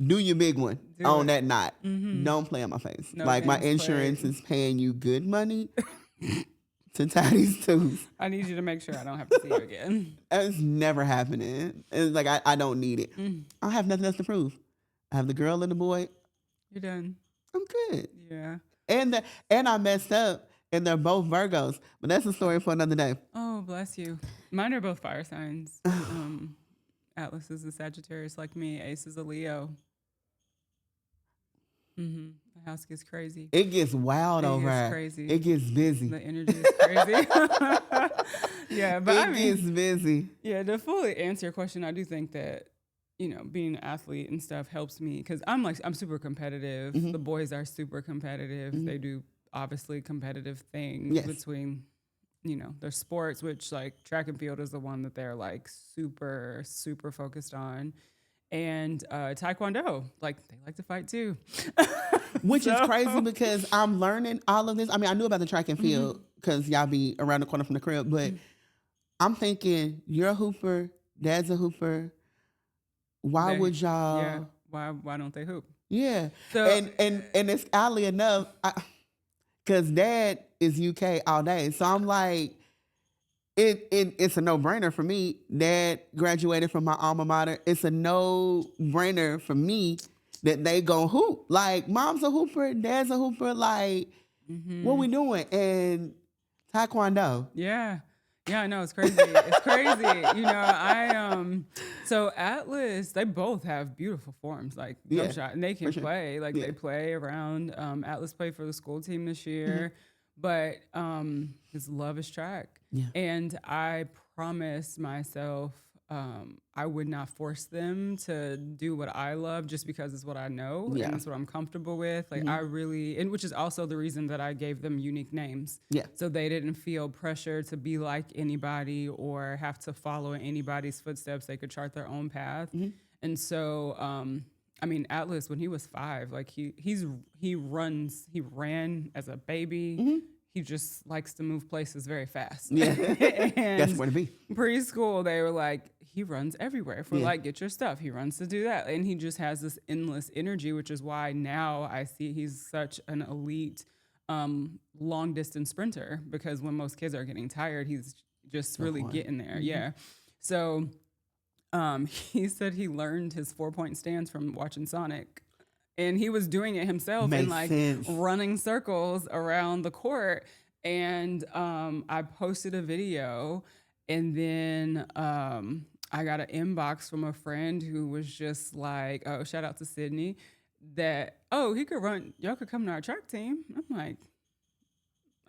Do your big one on that knot. Don't play on my face. No, like my insurance is paying you good money to tie these tubes.
I need you to make sure I don't have to see you again.
It's never happening. It's like I don't need it. I have nothing else to prove. I have the girl and the boy.
You're done.
I'm good.
Yeah.
And I messed up, and they're both Virgos. But that's a story for another day.
Oh, bless you. Mine are both fire signs. Atlas is a Sagittarius like me. Ace is a Leo. The house gets crazy.
It gets wild over there.
Crazy.
It gets busy.
The energy is crazy. Yeah, but
it gets busy.
Yeah, to fully answer your question, I do think that being an athlete and stuff helps me because I'm super competitive. The boys are super competitive. They do obviously competitive things between their sports, which like track and field is the one that they're like super super focused on. And Taekwondo, like they like to fight too.
Which is crazy because I'm learning all of this. I mean, I knew about the track and field because y'all be around the corner from the crib, but I'm thinking, you're a hooper, dad's a hooper. Why would y'all?
Yeah. Why don't they hoop?
Yeah. So, and it's oddly enough, because dad is UK all day. So I'm like, it's a no-brainer for me. Dad graduated from my alma mater. It's a no-brainer for me that they go hoop. Like, mom's a hooper, dad's a hooper. Like, what we doing? And Taekwondo.
Yeah. Yeah, I know. It's crazy. It's crazy. So Atlas, they both have beautiful forms, like no shot. And they can play. Like they play around. Atlas played for the school team this year. But his love is track. Yeah. And I promised myself I would not force them to do what I love just because it's what I know and it's what I'm comfortable with. Like I really, and which is also the reason that I gave them unique names. Yeah. So they didn't feel pressure to be like anybody or have to follow in anybody's footsteps. They could chart their own path. And so, Atlas, when he was 5, like he ran as a baby. He just likes to move places very fast. Yeah,
that's where to be.
Preschool, they were like, he runs everywhere. For like, get your stuff. He runs to do that, and he just has this endless energy, which is why now I see he's such an elite long distance sprinter. Because when most kids are getting tired, he's just really getting there. Yeah, so. He said he learned his 4-point stance from watching Sonic, and he was doing it himself and running circles around the court. And I posted a video, and then I got an inbox from a friend who was just like, "Oh, shout out to Sydney, that he could run. Y'all could come to our track team." I'm like,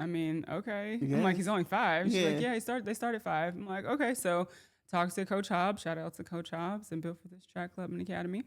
okay. Yeah. I'm like, he's only 5. She's like, yeah, they started 5. I'm like, okay, so. Talked to Coach Hobbs, shout out to Coach Hobbs, and built for this track club and academy.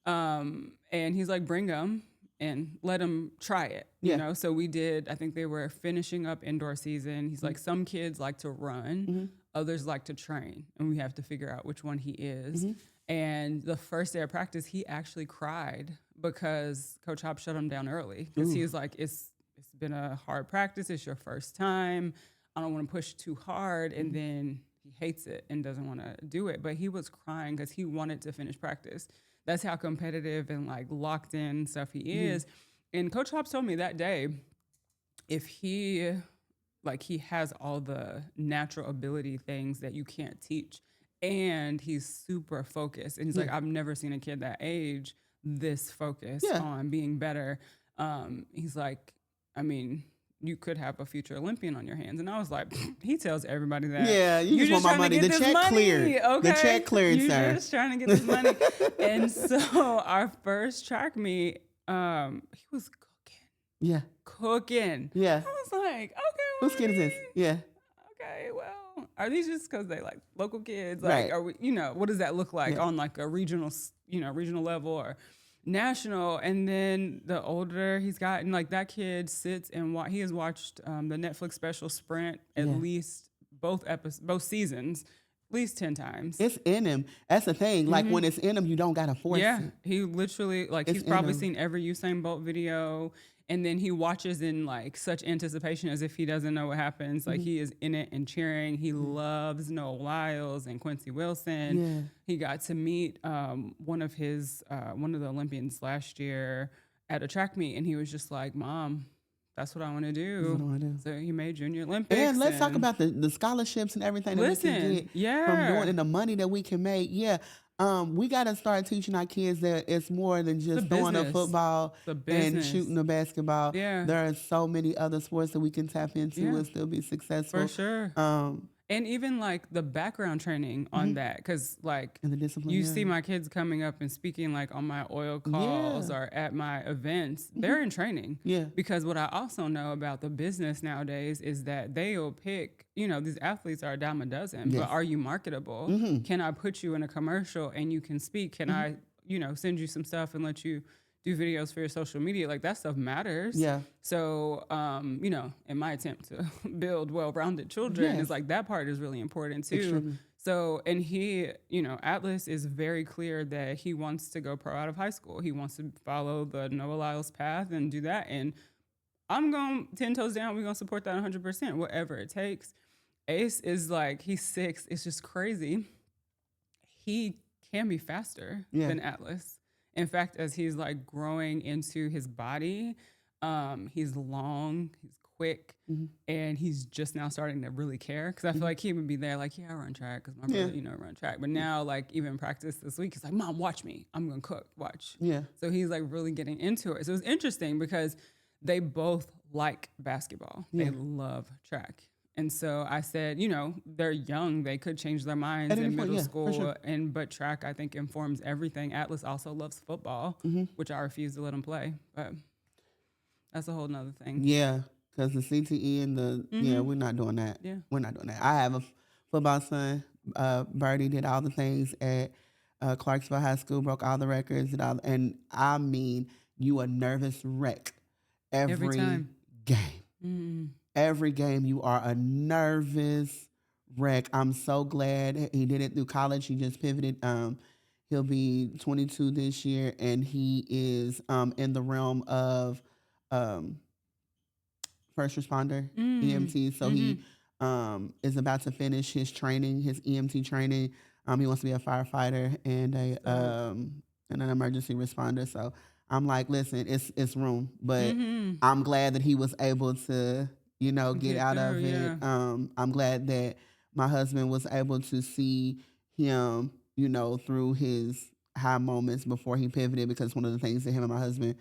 And he's like, bring them and let them try it. You know, so we did, I think they were finishing up indoor season. He's like, some kids like to run, others like to train, and we have to figure out which one he is. And the first day of practice, he actually cried because Coach Hobbs shut him down early because he was like, it's been a hard practice. It's your first time. I don't want to push too hard. And then he hates it and doesn't want to do it. But he was crying because he wanted to finish practice. That's how competitive and like locked in stuff he is. And Coach Hobbs told me that day, if he has all the natural ability things that you can't teach, and he's super focused. And he's like, I've never seen a kid that age this focused on being better. He's like, you could have a future Olympian on your hands. And I was like, he tells everybody that.
Yeah, you just want my money. The check cleared.
Okay?
The check cleared,
You're
sir.
just trying to get this money. And so our first track meet, he was cooking.
Yeah.
Cooking.
Yeah.
I was like, okay.
Whose kid is this? Yeah.
Okay, well, are these just because they like local kids? Like,
right.
Are we, what does that look like on like a regional, regional level or national? And then the older he's gotten, like that kid sits and he has watched the Netflix special Sprint at least both seasons, at least 10 times.
It's in him. That's the thing. Like when it's in him, you don't gotta force it.
Yeah, he literally he's probably seen every Usain Bolt video. And then he watches in like such anticipation as if he doesn't know what happens. Like he is in it and cheering. He loves Noah Lyles and Quincy Wilson.
Yeah.
He got to meet one of the Olympians last year at a track meet, and he was just like, "Mom, that's what I want to do." So he made Junior Olympics.
And let's talk about the scholarships and everything that we can get from doing, and the money that we can make. Yeah. We got to start teaching our kids that it's more than just throwing a football and shooting the basketball.
Yeah.
There are so many other sports that we can tap into and still be successful.
For sure. And even like the background training on that, because like
and the discipline,
you see my kids coming up and speaking like on my oil calls or at my events, they're in training.
Yeah.
Because what I also know about the business nowadays is that they'll pick, these athletes are a dime a dozen, but are you marketable? Can I put you in a commercial and you can speak? Can I, send you some stuff and let you do videos for your social media? Like that stuff matters.
Yeah.
So, in my attempt to build well-rounded children, it's like that part is really important too.
Extremely.
So, and he, Atlas is very clear that he wants to go pro out of high school. He wants to follow the Noah Lyles path and do that. And I'm going 10 toes down. We're going to support that 100%, whatever it takes. Ace is like, he's 6. It's just crazy. He can be faster than Atlas. In fact, as he's like growing into his body, he's long, he's quick, and he's just now starting to really care. Because I feel like he would be there like, I run track because my brother, run track. But now, like even practice this week, he's like, Mom, watch me. I'm gonna cook. Watch. Yeah. So he's like really getting into it. So it's interesting because they both like basketball. They love track. And so I said, they're young. They could change their minds in middle school. Sure. But track, I think, informs everything. Atlas also loves football, which I refuse to let him play. But that's a whole nother thing.
Yeah, because the CTE and we're not doing that. Yeah. We're not doing that. I have a football son. Birdie did all the things at Clarksville High School, broke all the records. And I mean, you a nervous wreck every time. Game. Mm-hmm. Every game, you are a nervous wreck. I'm so glad he did it through college. He just pivoted. He'll be 22 this year, and he is in the realm of first responder, EMT. So he is about to finish his training, his EMT training. He wants to be a firefighter and an emergency responder. So I'm like, listen, it's room, but I'm glad that he was able to get out of it. Yeah. I'm glad that my husband was able to see him, through his high moments before he pivoted, because one of the things that him and my husband,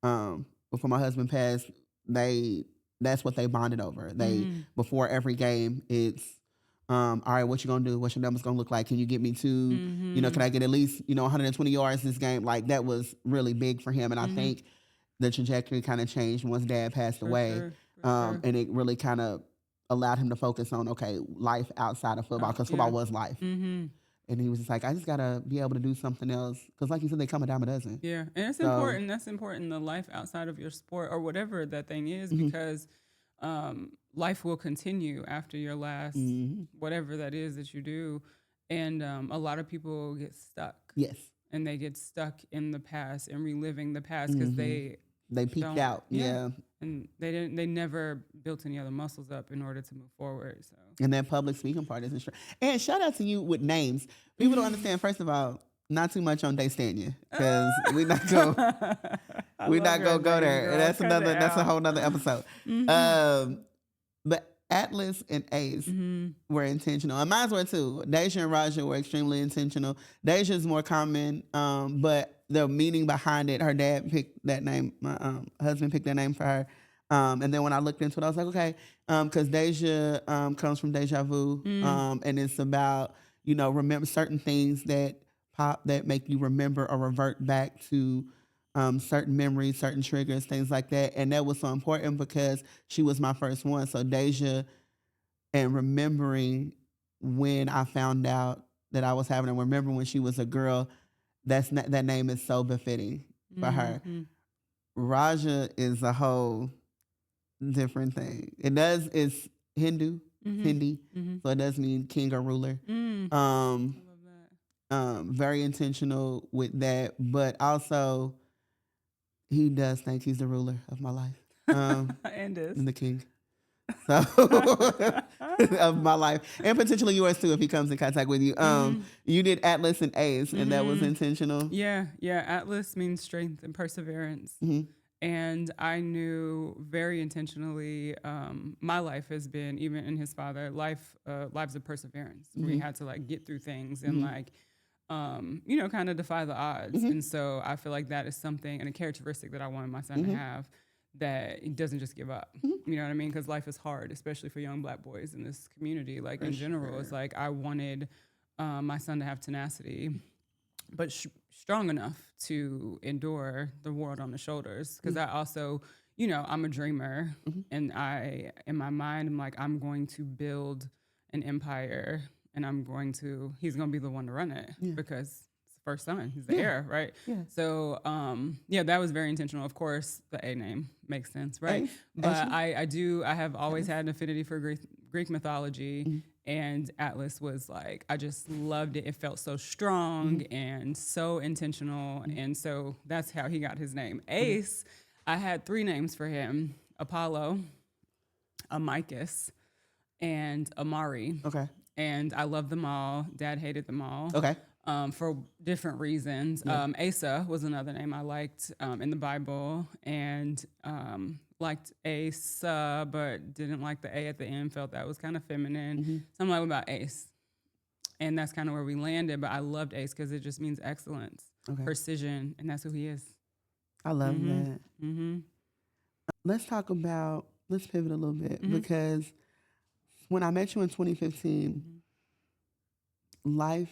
before my husband passed, that's what they bonded over. Before every game, it's, all right, what you gonna do? What's your numbers gonna look like? Can you get me to, can I get at least, 120 yards this game? Like that was really big for him. And I think the trajectory kind of changed once Dad passed away. Sure. And it really kind of allowed him to focus on, life outside of football, because football was life. And he was just like, I just got to be able to do something else. Because like you said, they come a dime a dozen.
Yeah, and it's important. That's important, the life outside of your sport or whatever that thing is, because life will continue after your last, whatever that is that you do. And a lot of people get stuck. Yes. And they get stuck in the past and reliving the past because they
peaked out. Yeah.
And they never built any other muscles up in order to move forward. So.
And that public speaking part isn't true. And shout out to you with names. People don't understand, first of all, not too much on Daystania, because we're not gonna go there. Girl. That's a whole nother episode. But Atlas and Ace were intentional. And mine were too. Deja and Raja were extremely intentional. Deja's more common, but the meaning behind it, her dad picked that name. My husband picked that name for her. And then when I looked into it, I was like, okay, because Deja comes from deja vu, and it's about, remember certain things that that make you remember or revert back to certain memories, certain triggers, things like that. And that was so important because she was my first one. So Deja, and remembering when I found out that I was having, and remember when she was a girl, that name is so befitting for her. Raja is a whole different thing. It's Hindu, Hindi, so it does mean king or ruler. Um, Very intentional with that, but also he does think he's the ruler of my life,
and
the king. So of my life, and potentially yours too if he comes in contact with you. You did Atlas and Ace, and that was intentional.
Yeah. Atlas means strength and perseverance. And I knew very intentionally, my life has been, even in his father, lives of perseverance. We had to like get through things and like, kind of defy the odds. And so I feel like that is something and a characteristic that I wanted my son to have, that he doesn't just give up. You know what I mean? Because life is hard, especially for young Black boys in this community. Like in general, it's like I wanted my son to have tenacity, but strong enough to endure the world on the shoulders. Because I also, I'm a dreamer, and in my mind, I'm like, I'm going to build an empire, and he's going to be the one to run it because first son, he's the heir, right? Yeah. So, that was very intentional. Of course, the A name makes sense, right? But I have always had an affinity for Greek mythology, and Atlas was like, I just loved it. It felt so strong and so intentional, and so that's how he got his name. Ace, I had 3 names for him: Apollo, Amicus, and Amari. Okay. And I loved them all. Dad hated them all. Okay. For different reasons. Asa was another name I liked in the Bible, and liked Asa, but didn't like the A at the end, felt that was kind of feminine. So I'm like, what about Ace? And that's kind of where we landed, but I loved Ace because it just means excellence, precision, and that's who he is.
I love that. Let's pivot a little bit, because when I met you in 2015, life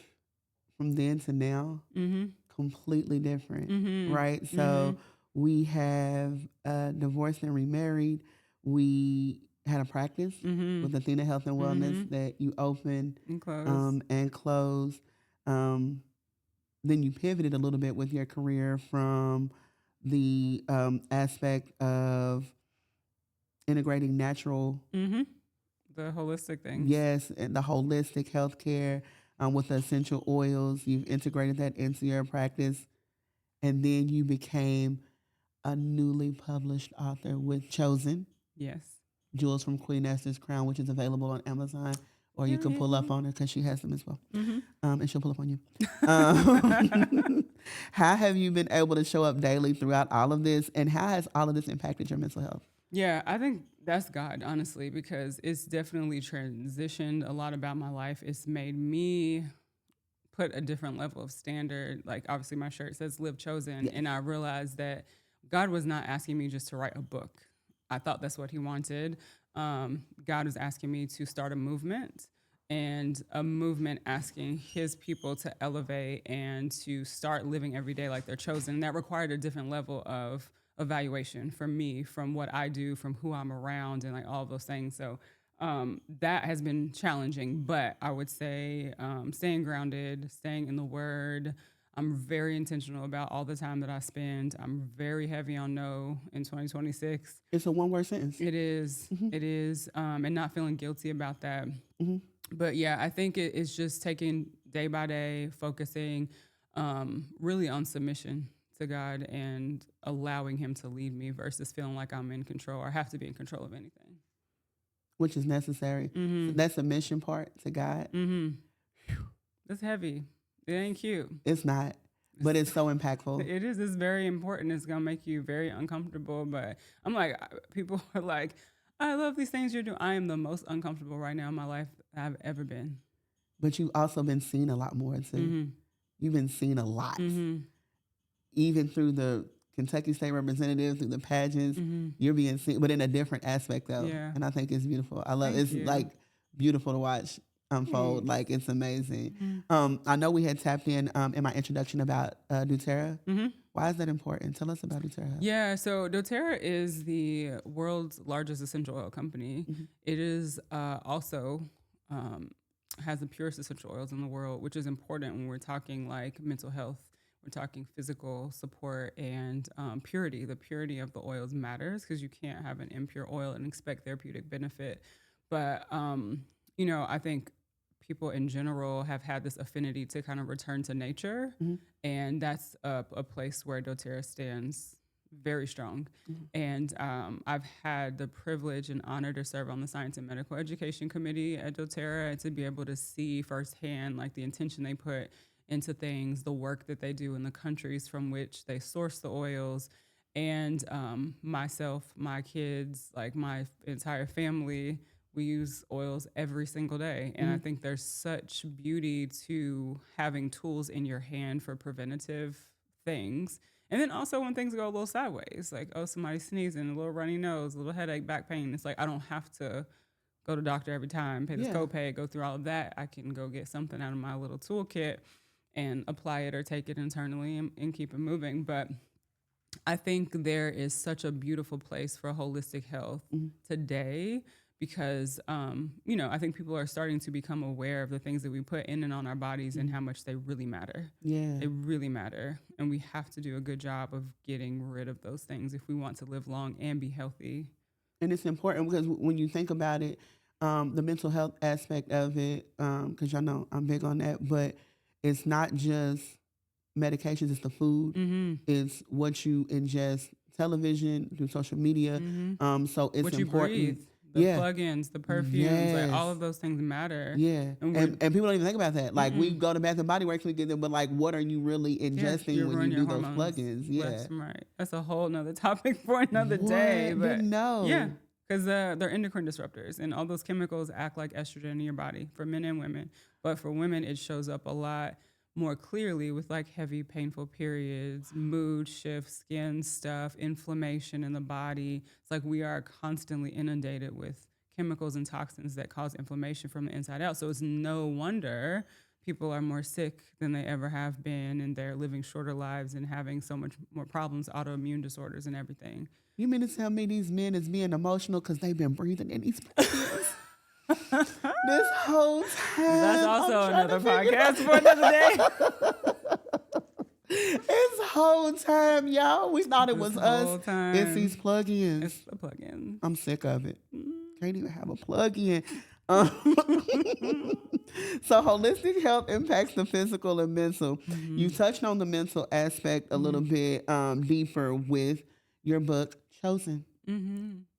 from then to now, completely different, right? So we have divorced and remarried. We had a practice with Athena Health and Wellness that you opened and closed. Then you pivoted a little bit with your career from the aspect of integrating natural,
the holistic things.
Yes, and the holistic healthcare with the essential oils. You've integrated that into your practice, and then you became a newly published author with Chosen.
Yes.
Jewels from Queen Esther's Crown, which is available on Amazon, or you can pull up on her because she has them as well. And she'll pull up on you. How have you been able to show up daily throughout all of this, and how has all of this impacted your mental health?
Yeah, I think that's God, honestly, because it's definitely transitioned a lot about my life. It's made me put a different level of standard. Like, obviously, my shirt says Live Chosen, and I realized that God was not asking me just to write a book. I thought that's what he wanted. God was asking me to start a movement, and a movement asking his people to elevate and to start living every day like they're chosen. And that required a different level of evaluation from me, from what I do, from who I'm around, and like all of those things. So that has been challenging, but I would say staying grounded, staying in the Word. I'm very intentional about all the time that I spend. I'm very heavy on no in 2026.
It's a one-word sentence.
It is. It is. And not feeling guilty about that. But yeah, I think it's just taking day by day, focusing really on submission to God and allowing him to lead me versus feeling like I'm in control or have to be in control of anything.
Which is necessary. So that submission part to God.
It's heavy. It ain't cute.
It's not, but it's so impactful.
It is. It's very important. It's going to make you very uncomfortable. But I'm like, people are like, I love these things you're doing. I am the most uncomfortable right now in my life I've ever been.
But you've also been seen a lot more too. You've been seen a lot. Even through the Kentucky State Representative through the pageants. You're being seen, but in a different aspect though.
Yeah.
And I think it's beautiful. I love
Thank
it's
you.
like beautiful to watch unfold. Like it's amazing. I know we had tapped in my introduction about doTERRA. Why is that important? Tell us about doTERRA.
Yeah, so doTERRA is the world's largest essential oil company. It is also has the purest essential oils in the world, which is important when we're talking like mental health. We're talking physical support and purity. The purity of the oils matters because you can't have an impure oil and expect therapeutic benefit. But you know, I think people in general have had this affinity to kind of return to nature, and that's a place where doTERRA stands very strong. And I've had the privilege and honor to serve on the Science and Medical Education Committee at doTERRA and to be able to see firsthand like the intention they put into things, the work that they do in the countries from which they source the oils. And myself, my kids, like my entire family, we use oils every single day. And I think there's such beauty to having tools in your hand for preventative things. And then also when things go a little sideways, like, oh, somebody's sneezing, a little runny nose, a little headache, back pain. It's like, I don't have to go to the doctor every time, pay this copay, go through all of that. I can go get something out of my little toolkit and apply it or take it internally and keep it moving. But I think there is such a beautiful place for holistic health today because, you know, I think people are starting to become aware of the things that we put in and on our bodies and how much they really matter.
Yeah.
They really matter. And we have to do a good job of getting rid of those things if we want to live long and be healthy.
And it's important because when you think about it, the mental health aspect of it, because y'all know I'm big on that, but it's not just medications, it's the food, it's what you ingest, television, through social media. So it's
what
important.
You breathe, the plugins, the perfumes, like all of those things matter.
Yeah. And people don't even think about that. Like we go to Bath and Body Works, we get them, but like what are you really ingesting when you do those plugins?
Left and right. That's a whole nother topic for another day. But
didn't know.
Yeah. Because they're endocrine disruptors, and all those chemicals act like estrogen in your body for men and women. But for women, it shows up a lot more clearly with like heavy, painful periods, mood shifts, skin stuff, inflammation in the body. It's like we are constantly inundated with chemicals and toxins that cause inflammation from the inside out. So it's no wonder people are more sick than they ever have been, and they're living shorter lives and having so much more problems, autoimmune disorders and everything.
You mean to tell me these men is being emotional because they've been breathing in these places? This whole time.
That's also another podcast for another day.
This whole time, y'all, we thought it was us. It's these plugins.
It's the plugin.
I'm sick of it. Can't even have a plug-in. So holistic health impacts the physical and mental. You touched on the mental aspect a little bit deeper with your book, Chosen.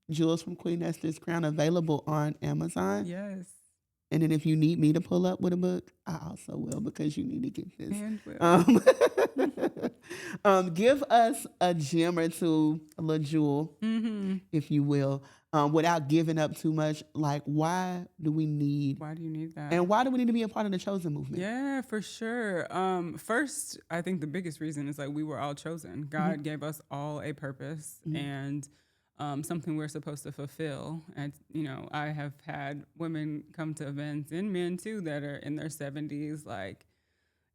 Jewels from Queen Esther's Crown, available on Amazon.
Yes.
And then if you need me to pull up with a book, I also will, because you need to get this. And give us a gem or two, a little jewel, if you will, without giving up too much. Like, why do you need that? And why do we need to be a part of the Chosen movement?
Yeah, for sure. First, I think the biggest reason is like we were all chosen. God gave us all a purpose and something we're supposed to fulfill. And, you know, I have had women come to events, and men too, that are in their 70s, like,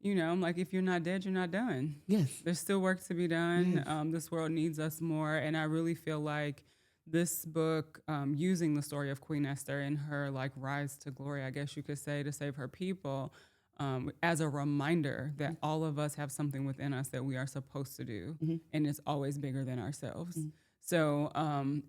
you know, I'm like, if you're not dead, you're not done.
Yes.
There's still work to be done. Yes. This world needs us more. And I really feel like this book, using the story of Queen Esther and her like rise to glory, I guess you could say, to save her people, as a reminder that all of us have something within us that we are supposed to do. And it's always bigger than ourselves. So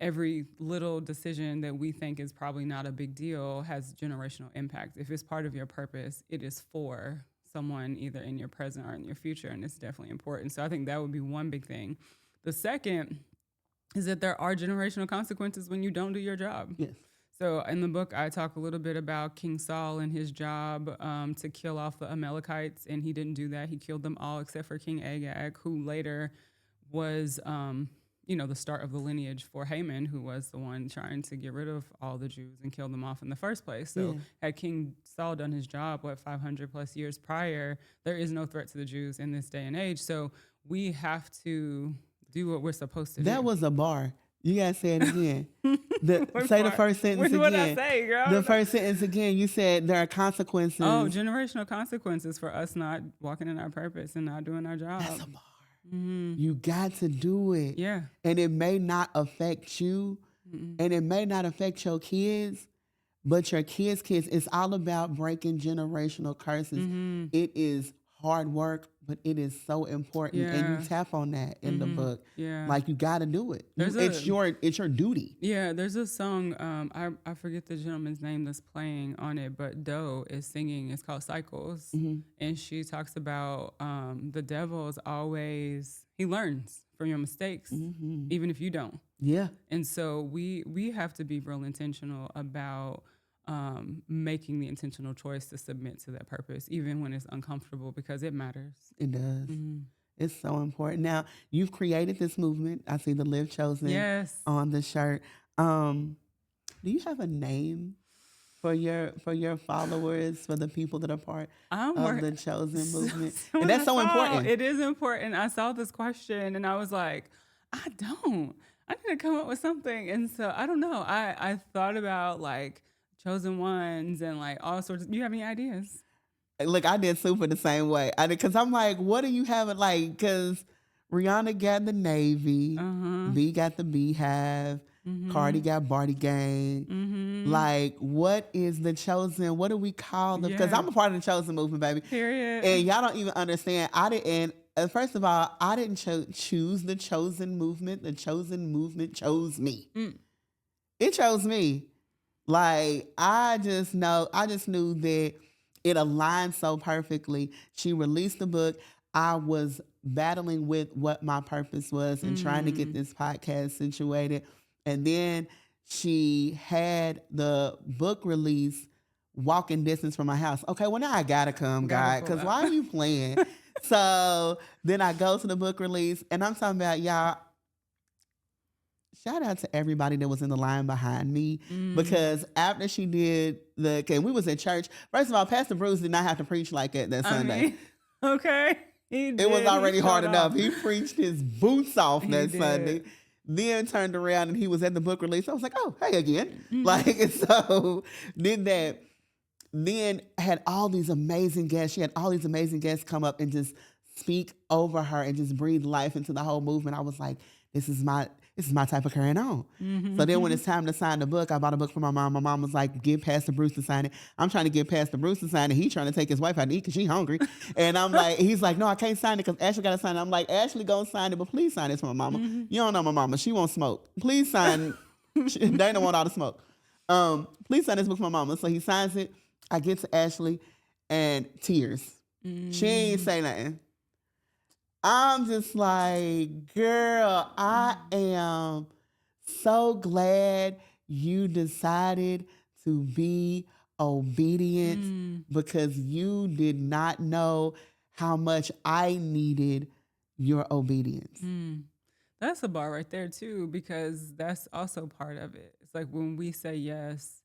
every little decision that we think is probably not a big deal has generational impact. If it's part of your purpose, it is for someone either in your present or in your future, and it's definitely important. So I think that would be one big thing. The second is that there are generational consequences when you don't do your job.
Yes.
So in the book, I talk a little bit about King Saul and his job to kill off the Amalekites, and he didn't do that. He killed them all except for King Agag, who later was the start of the lineage for Haman, who was the one trying to get rid of all the Jews and kill them off in the first place. So had King Saul done his job, 500 plus years prior, there is no threat to the Jews in this day and age. So we have to do what we're supposed to do.
That was a bar. You gotta say it again. Say the first sentence again.
What did I say, girl?
The first sentence again. You said there are consequences.
Oh, generational consequences for us not walking in our purpose and not doing our job.
That's a bar. Mm-hmm. You got to do it.
Yeah.
And it may not affect you, and it may not affect your kids, but your kids' kids. It's all about breaking generational curses. Mm-hmm. It is hard work, but it is so important. Yeah. And you tap on that in the book. Yeah. Like, you got to do it. It's your duty.
Yeah. There's a song, I forget the gentleman's name that's playing on it, but Doe is singing. It's called Cycles. Mm-hmm. And she talks about the devil is always, he learns from your mistakes, even if you don't.
Yeah.
And so we have to be real intentional about making the intentional choice to submit to that purpose, even when it's uncomfortable, because it matters.
It does. Mm-hmm. It's so important. Now, you've created this movement. I see the Live Chosen on the shirt. Do you have a name for your followers, for the people that are part of the Chosen movement? And that's so important.
It is important. I saw this question and I was like, I need to come up with something. And so I don't know. I thought about like Chosen Ones and like all sorts of, you have any ideas?
Look, I did super the same way. Because I'm like, what do you have it like? Because Rihanna got the Navy, B got the Beehive, Cardi got Barty Gang. Like, what is the Chosen? What do we call them? Because I'm a part of the Chosen movement, baby.
Period.
And y'all don't even understand. First of all, I didn't choose the Chosen movement. The Chosen movement chose me. It chose me. Like, I just knew that it aligned so perfectly. She released the book. I was battling with what my purpose was and trying to get this podcast situated. And then she had the book release walking distance from my house. Okay, well, now I gotta come, God, because why are you playing? So then I go to the book release, and I'm talking about, y'all, shout out to everybody that was in the line behind me, because after she did we was at church. First of all, Pastor Bruce did not have to preach like that Sunday.
Okay.
It was already hard enough. He preached his boots off that Sunday. Then turned around and he was at the book release. I was like, oh, hey again. Like, so did that. Then had all these amazing guests. She had all these amazing guests come up and just speak over her and just breathe life into the whole movement. I was like, this is my type of carrying on. So then when it's time to sign the book, I bought a book for my mom. My mom was like, give Pastor Bruce to sign it. I'm trying to get Pastor Bruce to sign it. He's trying to take his wife out to eat because she's hungry. And I'm like, he's like, no, I can't sign it because Ashley got to sign it. I'm like, Ashley, go sign it, but please sign this for my mama. You don't know my mama. She won't smoke. Please sign. They don't want all the smoke. Please sign this book for my mama. So he signs it. I get to Ashley and tears. She ain't say nothing. I'm just like, girl, I am so glad you decided to be obedient because you did not know how much I needed your obedience.
That's a bar right there too, because that's also part of it. It's like when we say yes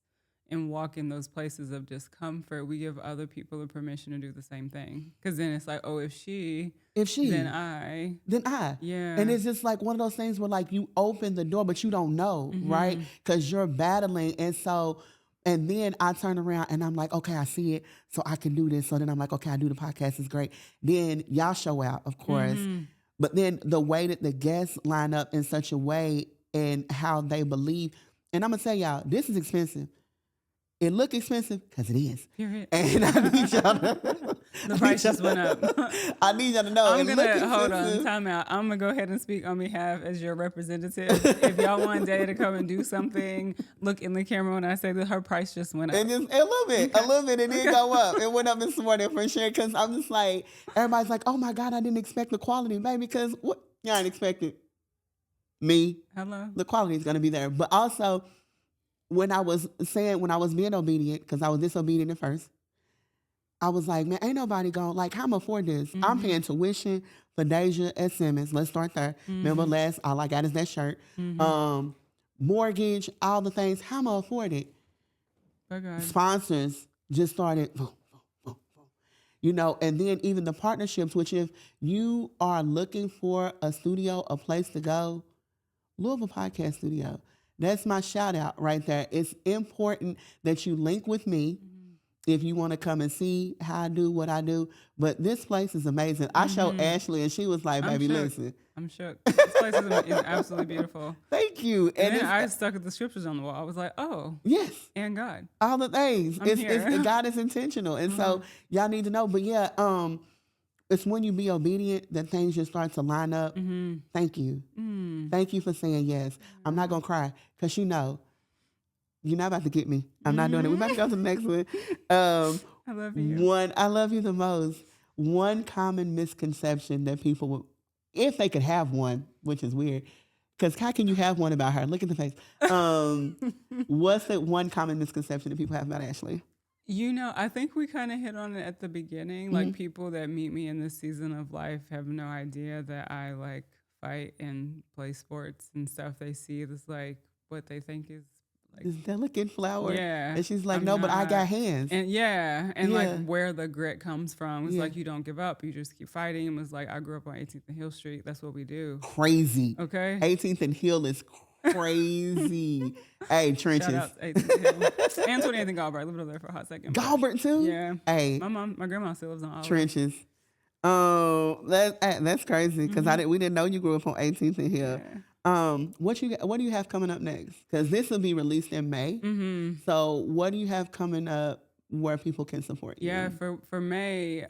and walk in those places of discomfort, we give other people the permission to do the same thing. Because then it's like, oh, if she, then I. Yeah.
And it's just like one of those things where like you open the door, but you don't know, right? Because you're battling. And so, and then I turn around and I'm like, okay, I see it. So I can do this. So then I'm like, okay, I do the podcast. It's great. Then y'all show out, of course. But then the way that the guests line up in such a way and how they believe. And I'm going to tell y'all, this is expensive. It look expensive because it is.
Period.
And I need y'all to...
The price just went up.
I need y'all to know.
Hold on, time out. I'm going to go ahead and speak on behalf as your representative. If y'all want Day to come and do something, look in the camera when I say that her price just went up.
And just a little bit. It did go up. It went up this morning for sure because I'm just like, everybody's like, oh my God, I didn't expect the quality, baby, because what? Y'all ain't expected me.
Hello.
The quality is going to be there. But also... when I was being obedient, because I was disobedient at first, I was like, man, ain't nobody going, like, how am I afford this? I'm paying tuition for Deja at Simmons. Let's start there. Remember all I got is that shirt. Mortgage, all the things. How am I afford it?
Oh God.
Sponsors just started, And then even the partnerships, which if you are looking for a studio, a place to go, Louisville Podcast Studio. That's my shout out right there. It's important that you link with me if you want to come and see how I do what I do. But this place is amazing. I showed Ashley and she was like, baby, listen.
I'm shook. This place is absolutely beautiful.
Thank you.
And then I stuck at the scriptures on the wall. I was like, oh.
Yes.
And God.
All the things. God is intentional. And so y'all need to know. But yeah, it's when you be obedient that things just start to line up. Thank you. Thank you for saying yes. I'm not going to cry because you're not about to get me. I'm not doing it. We're about to go to the next one.
I love you.
I love you the most. One common misconception that people would, if they could have one, which is weird, because how can you have one about her? Look at the face. What's the one common misconception that people have about Ashley?
I think we kind of hit on it at the beginning. Like people that meet me in this season of life have no idea that I like fight and play sports and stuff. They see this like what they think is like
this delicate flower.
Yeah.
And she's like, no, but I got hands.
And like where the grit comes from. It's like you don't give up. You just keep fighting. It was like I grew up on 18th and Hill Street. That's what we do.
Crazy.
Okay.
18th and Hill is crazy. Hey, trenches.
Shout out to 18th Hill. And 28th and Galbert. I lived over there for a hot second.
Galbert too?
Yeah.
Hey.
My grandma still lives on Olive.
Trenches. Oh, that's crazy because we didn't know you grew up on 18th and Hill. Yeah. What do you have coming up next? Because this will be released in May. So what do you have coming up where people can support you?
Yeah, for May,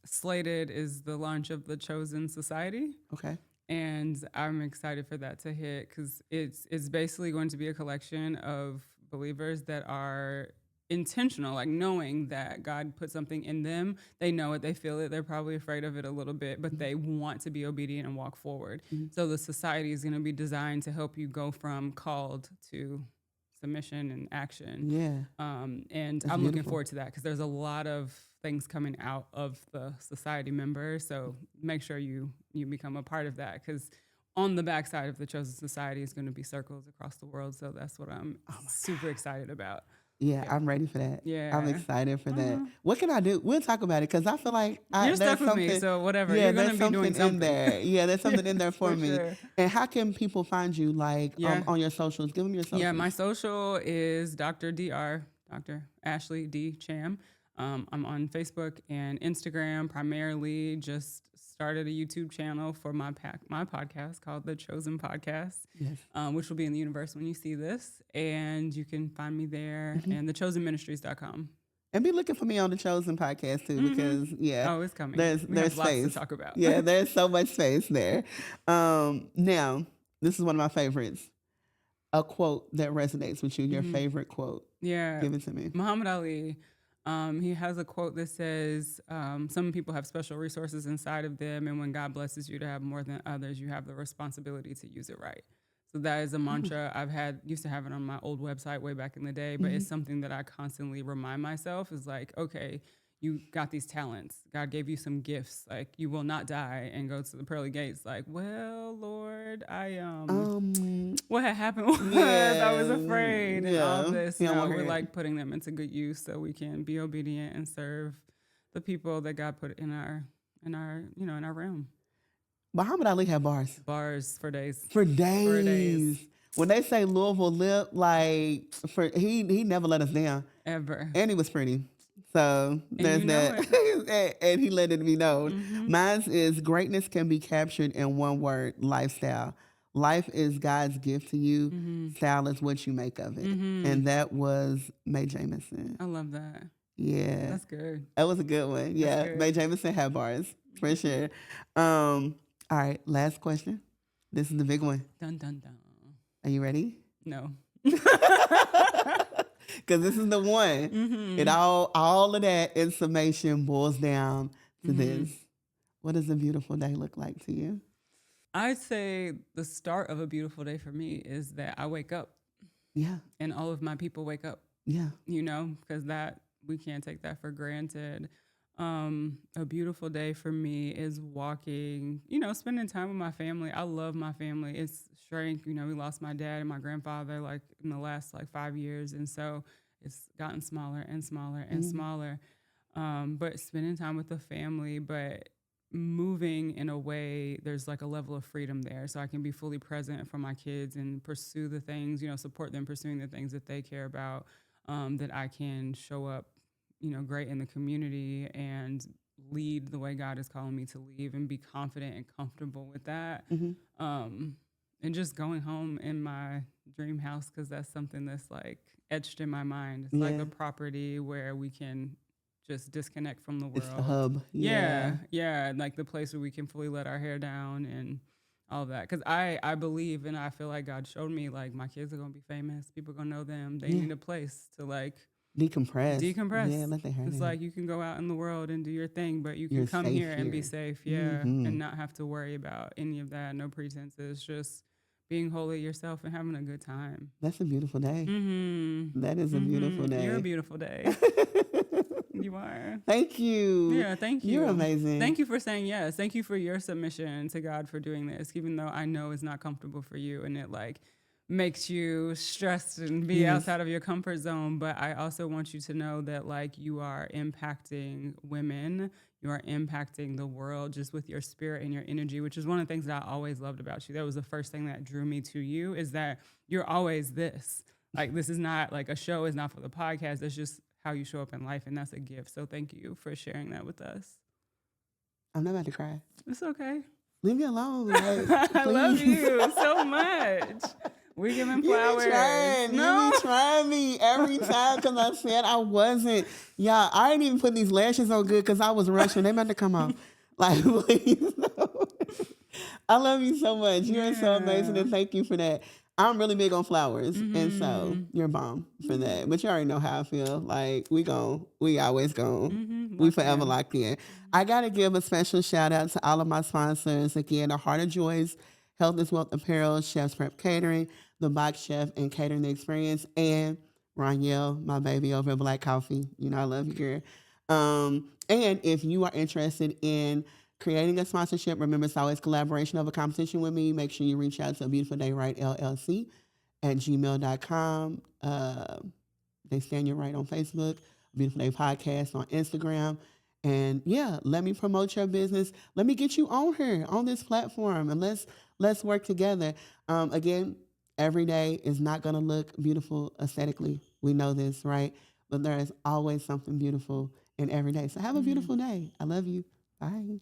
slated is the launch of the Chosen Society.
Okay.
And I'm excited for that to hit because it's basically going to be a collection of believers that are intentional, like knowing that God put something in them. They know it, they feel it, they're probably afraid of it a little bit, but they want to be obedient and walk forward. So the society is going to be designed to help you go from called to submission and action.
Yeah.
And I'm looking forward to that because there's a lot of things coming out of the society members. So make sure you become a part of that because on the backside of the Chosen Society is going to be circles across the world. So that's what I'm super excited about.
Yeah, I'm ready for that.
Yeah.
I'm excited for that. What can I do? We'll talk about it because I feel like
you're stuck with me, so whatever. Yeah, you're going to be doing something
in there. Yeah, there's something in there for me.
Sure.
And how can people find you, like, on your socials? Give them your socials.
Yeah, my social is Dr. Ashley D. Cham. I'm on Facebook and Instagram, primarily just started a YouTube channel for my podcast called The Chosen Podcast, which will be in the universe when you see this. And you can find me there and thechosenministries.com.
And be looking for me on The Chosen Podcast too, because
it's coming.
There's
lots
space
to talk about.
Yeah, there's so much space there. Now, this is one of my favorites. A quote that resonates with you, your favorite quote.
Yeah.
Give it to me.
Muhammad Ali. He has a quote that says, some people have special resources inside of them, and when God blesses you to have more than others, you have the responsibility to use it right. So that is a mantra used to have it on my old website way back in the day, but it's something that I constantly remind myself is like, okay, you got these talents. God gave you some gifts. Like, you will not die and go to the pearly gates. Like, well, Lord, what had happened was I was afraid and all this. We're like putting them into good use so we can be obedient and serve the people that God put in our realm.
Muhammad Ali had bars.
Bars for days.
For days. When they say Louisville lip, like he never let us down.
Ever.
And he was pretty. So there's that. And he let it be known. Mine is greatness can be captured in one word: lifestyle. Life is God's gift to you. Style is what you make of it. And that was Mae Jamison.
I love that.
Yeah.
That's good.
That was a good one. Yeah. Good. Mae Jamison had bars for sure. All right. Last question. This is the big one.
Dun, dun, dun.
Are you ready?
No.
Because this is the one. It all of that information boils down to this. What does a beautiful day look like to you?
I'd say the start of a beautiful day for me is that I wake up. Yeah. And all of my people wake up. Yeah. Because we can't take that for granted. A beautiful day for me is walking, spending time with my family. I love my family. It's shrank. We lost my dad and my grandfather like in the last 5 years. And so it's gotten smaller and smaller and smaller. But spending time with the family, but moving in a way, there's like a level of freedom there. So I can be fully present for my kids and pursue the things, support them pursuing the things that they care about, that I can show up, great in the community and lead the way God is calling me to lead and be confident and comfortable with that. And just going home in my dream house, because that's something that's like etched in my mind. It's like a property where we can just disconnect from the world.
It's the hub.
Yeah. Like the place where we can fully let our hair down and all of that. Because I believe and I feel like God showed me, like, my kids are going to be famous. People are going to know them. They need a place to, like,
decompress.
Yeah,
let their hair down.
It's like you can go out in the world and do your thing, but you can come here and be safe. And not have to worry about any of that. No pretenses. Just being wholly yourself and having a good time.
That's a beautiful day. That is a beautiful day.
You're a beautiful day. You are.
Thank you.
Yeah, thank you.
You're amazing.
Thank you for saying yes. Thank you for your submission to God for doing this, even though I know it's not comfortable for you and it like makes you stressed and be outside of your comfort zone. But I also want you to know that like you are impacting women. You are impacting the world just with your spirit and your energy, which is one of the things that I always loved about you. That was the first thing that drew me to you, is that you're always this. Like, this is not like a show, it's not for the podcast. It's just how you show up in life, and that's a gift. So thank you for sharing that with us.
I'm not about to cry.
It's okay.
Leave me alone. Like,
I love you so much. We're giving flowers.
You be trying me every time because I said I wasn't. Yeah, I didn't even put these lashes on good because I was rushing. They about to come off. Like, please, no. I love you so much. You're so amazing, and thank you for that. I'm really big on flowers, and so you're bomb for that. But you already know how I feel. Like, we always gon'. We forever locked in. I got to give a special shout out to all of my sponsors. Again, the Heart of Joys, Health is Wealth Apparel, Chef's Prep Catering, The Box Chef and Catering the Experience, and Ronielle, my baby over at Black Coffee. You know I love you, girl. And if you are interested in creating a sponsorship, remember it's always collaboration over competition with me. Make sure you reach out to beautifuldayrightllc@gmail.com. They stand you right on Facebook, Beautiful Day Podcast on Instagram. And yeah, let me promote your business. Let me get you on here on this platform, and let's work together. Again, every day is not going to look beautiful aesthetically. We know this, right? But there is always something beautiful in every day. So have a beautiful day. I love you. Bye.